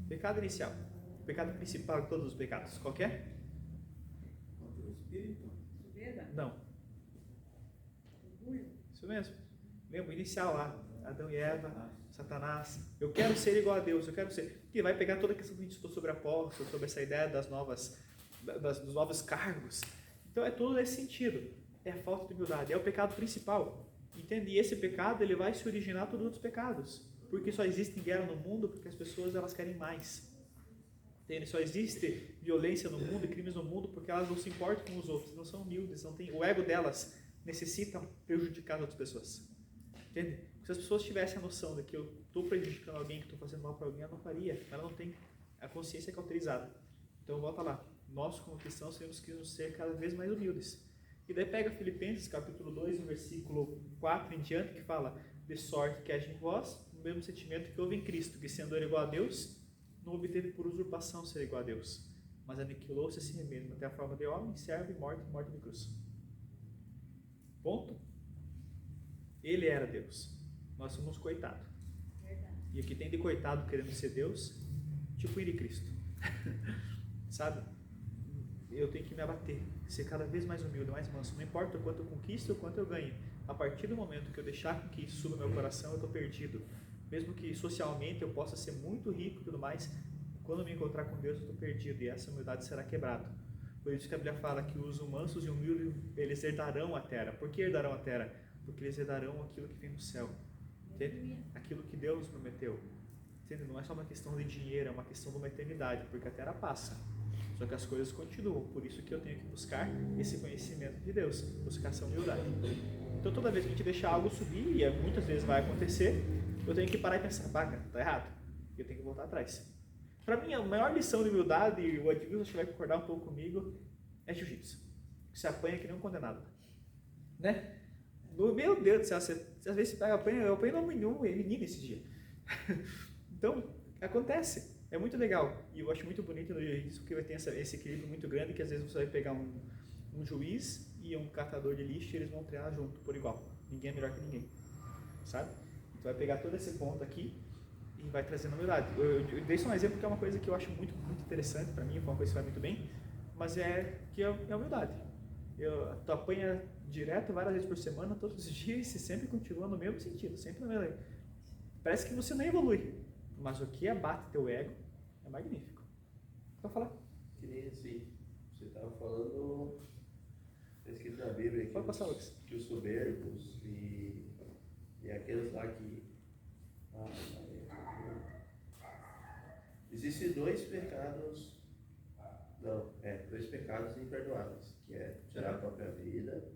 Pecado inicial. O pecado principal de todos os pecados. Qual que é? Contra o Espírito. Soberba? Não. Orgulho? Isso mesmo. Lembra o inicial lá. Adão e Eva, Satanás. Eu quero ser igual a Deus, eu quero ser. Que vai pegar toda a questão que a gente citou sobre apóstolos, sobre essa ideia dos novos cargos. Então é tudo nesse sentido. É a falta de humildade. É o pecado principal. Entende? E esse pecado ele vai se originar todos os outros pecados. Porque só existe guerra no mundo porque as pessoas elas querem mais. Entende? Só existe violência no mundo e crimes no mundo porque elas não se importam com os outros, não são humildes, não tem, o ego delas necessita prejudicar as outras pessoas. Entende? Se as pessoas tivessem a noção de que eu estou prejudicando alguém, que estou fazendo mal para alguém, ela não faria. Ela não tem a consciência cauterizada. Então volta lá. Nós como cristãos temos que ser cada vez mais humildes. E daí pega Filipenses capítulo 2, no versículo 4 em diante, que fala: de sorte que haja em vós o mesmo sentimento que houve em Cristo, que sendo ele igual a Deus, não obteve por usurpação ser igual a Deus, mas aniquilou-se a si mesmo, até a forma de homem, servo e morte de cruz. Ponto. Ele era Deus. Nós somos coitados. E o que tem de coitado querendo ser Deus, tipo ir em Cristo. Sabe? Eu tenho que me abater, ser cada vez mais humilde, mais manso. Não importa o quanto eu conquisto ou o quanto eu ganho. A partir do momento que eu deixar que isso suba meu coração, eu estou perdido. Mesmo que socialmente eu possa ser muito rico e tudo mais, quando eu me encontrar com Deus eu estou perdido e essa humildade será quebrada. Por isso que a Bíblia fala que os mansos e humildes, eles herdarão a terra. Por que herdarão a terra? Porque eles herdarão aquilo que vem do céu. Entende? Aquilo que Deus prometeu. Entende? Não é só uma questão de dinheiro, é uma questão de uma eternidade, porque a terra passa. Só que as coisas continuam, por isso que eu tenho que buscar esse conhecimento de Deus, buscar essa humildade. Então toda vez que a gente deixar algo subir, e muitas vezes vai acontecer, eu tenho que parar e pensar, cara, tá errado, eu tenho que voltar atrás. Para mim, a maior lição de humildade, e o Edmilson acho que vai concordar um pouco comigo, é jiu-jitsu. Você apanha que nem um condenado. Né? Meu Deus do céu, às vezes você pega apanha, eu apanhei no menino esse dia. Então, acontece. É muito legal. E eu acho muito bonito no jiu-jitsu porque vai ter esse equilíbrio muito grande que às vezes você vai pegar um juiz e um catador de lixo e eles vão treinar junto, por igual. Ninguém é melhor que ninguém. Sabe? Então vai pegar todo esse ponto aqui e vai trazendo humildade. Eu dei só um exemplo que é uma coisa que eu acho muito, muito interessante para mim, foi uma coisa que vai muito bem, mas é que é a humildade. Tu apanha direto várias vezes por semana, todos os dias, e sempre continua no mesmo sentido, sempre no mesmo. Parece que você não evolui, mas o que abate teu ego é magnífico. Pode falar? Que nem assim, você estava falando, está escrito na Bíblia Pode passar, Lucas. que os soberbos e aqueles lá que... Existem dois pecados, dois pecados imperdoáveis, que é tirar a própria vida,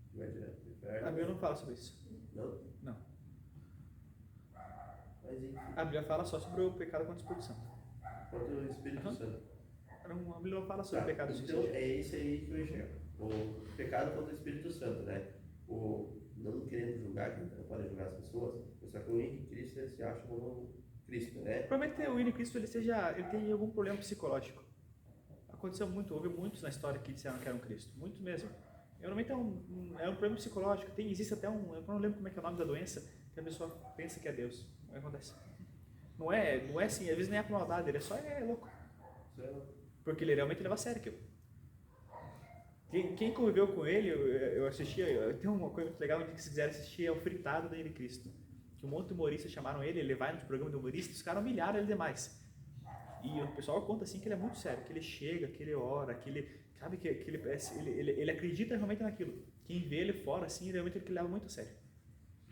que vai direto para o inferno. A Bíblia não fala sobre isso. Não? Não. Mas enfim. A Bíblia fala só sobre o pecado contra o Espírito Santo. Contra o Espírito Santo. Não, a Bíblia não fala sobre o pecado Então suicídio. é esse aí que eu enxergo. O pecado contra o Espírito Santo, né? O não querendo julgar, que não pode julgar as pessoas, só que o Henrique Cristo ele se acha um novo Cristo, né? Provavelmente o Henrique Cristo ele tem algum problema psicológico. Aconteceu muito, houve muitos na história que disseram que eram Cristo, muitos mesmo. Normalmente é um problema psicológico, existe até eu não lembro como é que é o nome da doença, que a pessoa pensa que é Deus. O que acontece? Não é assim, às vezes nem é por maldade, ele é louco. Porque ele realmente leva a sério aquilo. Quem conviveu com ele, eu assistia, tem uma coisa muito legal, onde que se quiser assistir, é o Fritado do Henrique Cristo. Que um monte de humoristas chamaram ele vai no programa de humorista, os caras humilharam ele demais. E o pessoal conta assim que ele é muito sério, que ele chega, que ele ora, que ele, sabe, que ele acredita realmente naquilo. Quem vê ele fora, assim, realmente ele leva muito a sério.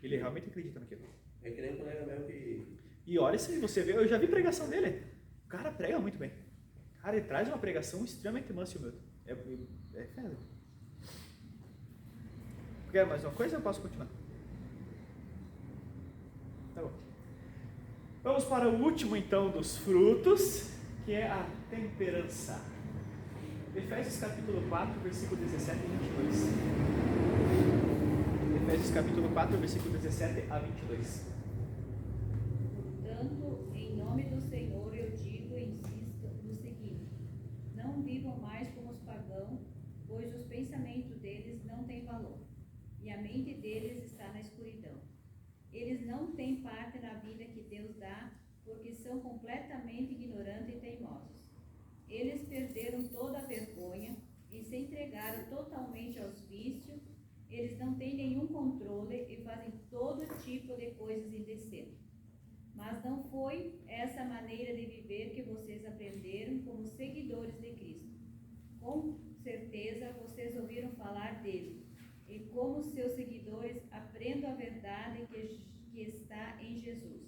Ele realmente acredita naquilo. É que nem um colega meu que... E olha, se você vê, eu já vi pregação dele. O cara prega muito bem. Cara, ele traz uma pregação extremamente mansa e humilde. É fera. Quer mais uma coisa ou eu posso continuar? Tá bom. Vamos para o último então dos frutos, que é a temperança. Efésios capítulo 4, versículo 17 e 22. Efésios capítulo 4, versículo 17 a 22. Portanto, em nome do Senhor eu digo e insisto no seguinte: não vivam mais como os pagãos, pois os pensamentos deles não têm valor, e a mente deles está na escuridão. Eles não têm parte na vida que Deus dá, porque são completamente ignorantes e teimosos. Eles perderam toda a vergonha e se entregaram totalmente aos vícios. Eles não têm nenhum controle e fazem todo tipo de coisas indecentes. Mas não foi essa maneira de viver que vocês aprenderam como seguidores de Cristo. Com certeza vocês ouviram falar dele. E como seus seguidores, aprendam a verdade que está em Jesus.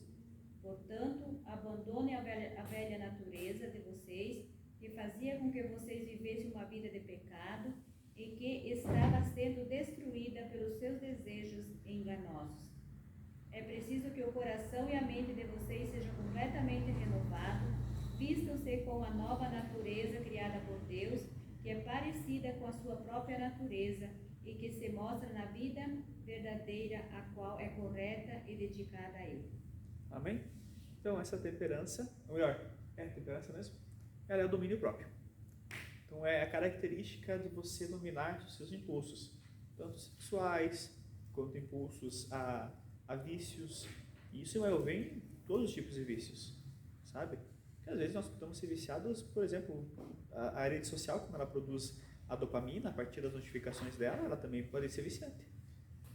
Portanto, abandone a velha natureza de vocês, que fazia com que vocês vivessem uma vida de pecado e que estava sendo destruída pelos seus desejos enganosos. É preciso que o coração e a mente de vocês sejam completamente renovados, vistam-se com a nova natureza criada por Deus, que é parecida com a sua própria natureza e que se mostra na vida verdadeira, a qual é correta e dedicada a Ele. Amém? Então essa temperança, ou melhor, é a temperança mesmo? Ela é o domínio próprio. Então é a característica de você dominar os seus impulsos, tanto sexuais, quanto impulsos a vícios. E isso vem em todos os tipos de vícios, sabe? Porque às vezes nós podemos ser viciados, por exemplo, a rede social, como ela produz a dopamina a partir das notificações dela, ela também pode ser viciante.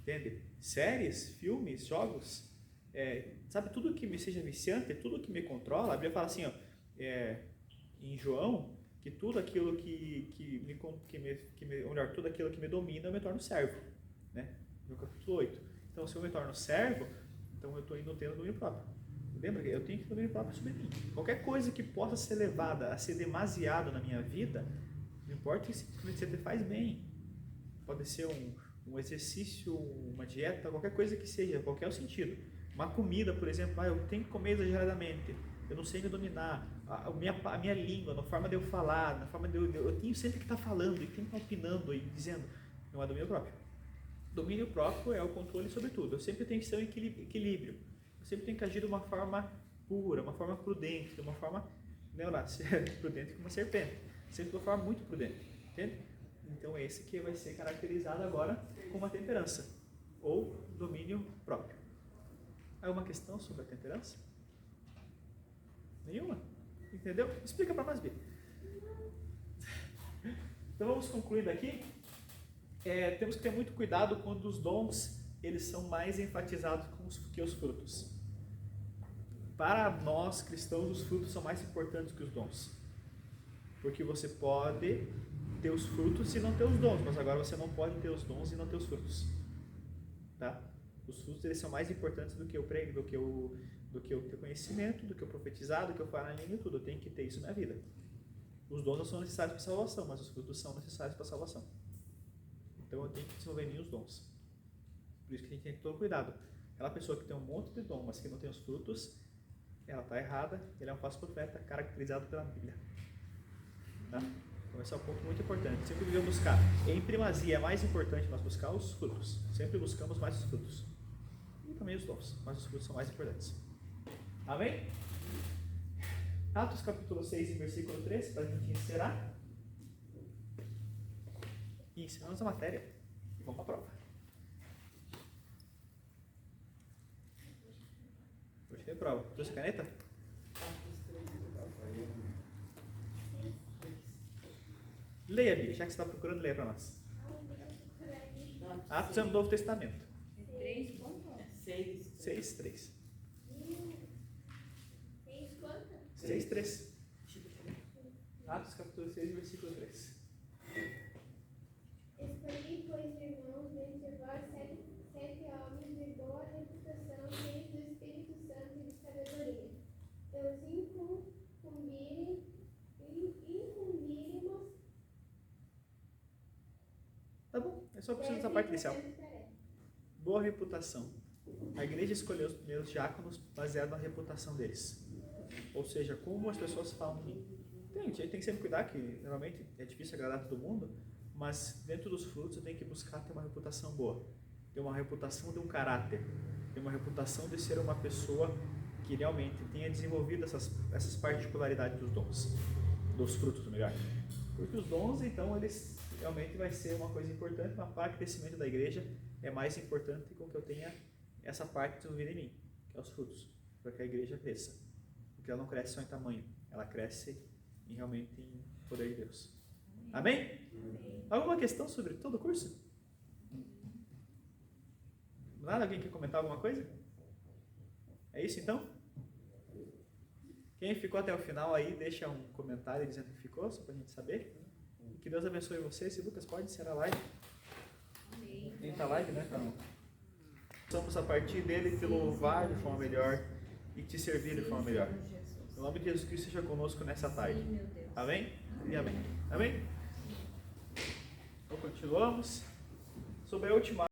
Entende? Séries, filmes, jogos, sabe, tudo que me seja viciante, tudo que me controla. A Bíblia fala assim, ó, em João, que tudo aquilo tudo aquilo que me domina, eu me torno servo, né? No capítulo 8. Então, se eu me torno servo, então eu estou indo tendo domínio próprio. Lembra que eu tenho que ter domínio próprio sobre mim. Qualquer coisa que possa ser levada a ser demasiado na minha vida, não importa se você faz bem. Pode ser um exercício, uma dieta, qualquer coisa que seja, qualquer sentido. Uma comida, por exemplo, eu tenho que comer exageradamente, eu não sei me dominar, a minha língua, na forma de eu falar, na forma de eu tenho sempre que estar falando, e tenho que estar opinando e dizendo, não é domínio próprio. Domínio próprio é o controle sobre tudo. Eu sempre tenho que ser um equilíbrio. Eu sempre tenho que agir de uma forma pura, uma forma prudente, de uma forma, não lá, prudente como uma serpente, sempre de uma forma muito prudente, entende? Então esse que vai ser caracterizado agora como a temperança, ou domínio próprio. Alguma questão sobre a temperança? Nenhuma? Entendeu? Explica para nós ver. Então vamos concluindo aqui. Temos que ter muito cuidado quando os dons eles são mais enfatizados que os frutos. Para nós cristãos, os frutos são mais importantes que os dons. Porque você pode ter os frutos e não ter os dons, mas agora você não pode ter os dons e não ter os frutos. Tá? Os frutos eles são mais importantes do que eu prego, do que eu ter conhecimento, do que eu profetizar, do que eu falar na língua e tudo. Eu tenho que ter isso na minha vida. Os dons não são necessários para a salvação, mas os frutos são necessários para a salvação. Então eu tenho que desenvolver em mim os dons. Por isso que a gente tem que ter todo cuidado. Aquela pessoa que tem um monte de dom, mas que não tem os frutos, ela está errada, ele é um falso profeta caracterizado pela Bíblia. Tá? Então esse é um ponto muito importante. Sempre devemos buscar. Em primazia é mais importante nós buscar os frutos. Sempre buscamos mais os frutos. E também os dons, mas os frutos são mais importantes. Amém? Atos capítulo 6 e versículo 3, para a gente encerrar. E ensinamos a matéria. E vamos para a prova. Hoje tem prova. Trouxe a caneta? Leia, Bia, já que você está procurando, leia para nós. Atos é no Novo Testamento. 6, 3. 6, 3. Atos capítulo 6, versículo 3. Escolhi, pois, irmãos, dentre vós 7 homens de boa reputação, cheios do Espírito Santo e de sabedoria. Os incumbiremos. Tá bom, é só preciso dessa parte inicial. Boa reputação. A igreja escolheu os primeiros diáconos baseado na reputação deles. Ou seja, como as pessoas falam de mim. A gente tem que sempre cuidar que realmente é difícil agradar todo mundo, mas dentro dos frutos eu tenho que buscar ter uma reputação boa. Ter uma reputação de um caráter. Ter uma reputação de ser uma pessoa que realmente tenha desenvolvido essas particularidades dos dons. Dos frutos, melhor. Porque os dons, então, eles realmente vai ser uma coisa importante, mas para o crescimento da igreja é mais importante com que eu tenha essa parte desenvolvida em mim, que é os frutos, para que a igreja cresça. Porque ela não cresce só em tamanho, ela cresce realmente em poder de Deus. Amém? Alguma questão sobre todo o curso? Nada? Alguém quer comentar alguma coisa? É isso então? Quem ficou até o final aí, deixa um comentário dizendo que ficou, só para a gente saber. Que Deus abençoe você. Se Lucas pode encerrar a live. Quem está live, né? Então, vamos a partir dele te louvar de forma melhor e te servir de forma melhor. Em nome de Jesus Cristo, seja conosco nessa tarde. Amém? E amém. Amém? Então continuamos. Sobre a última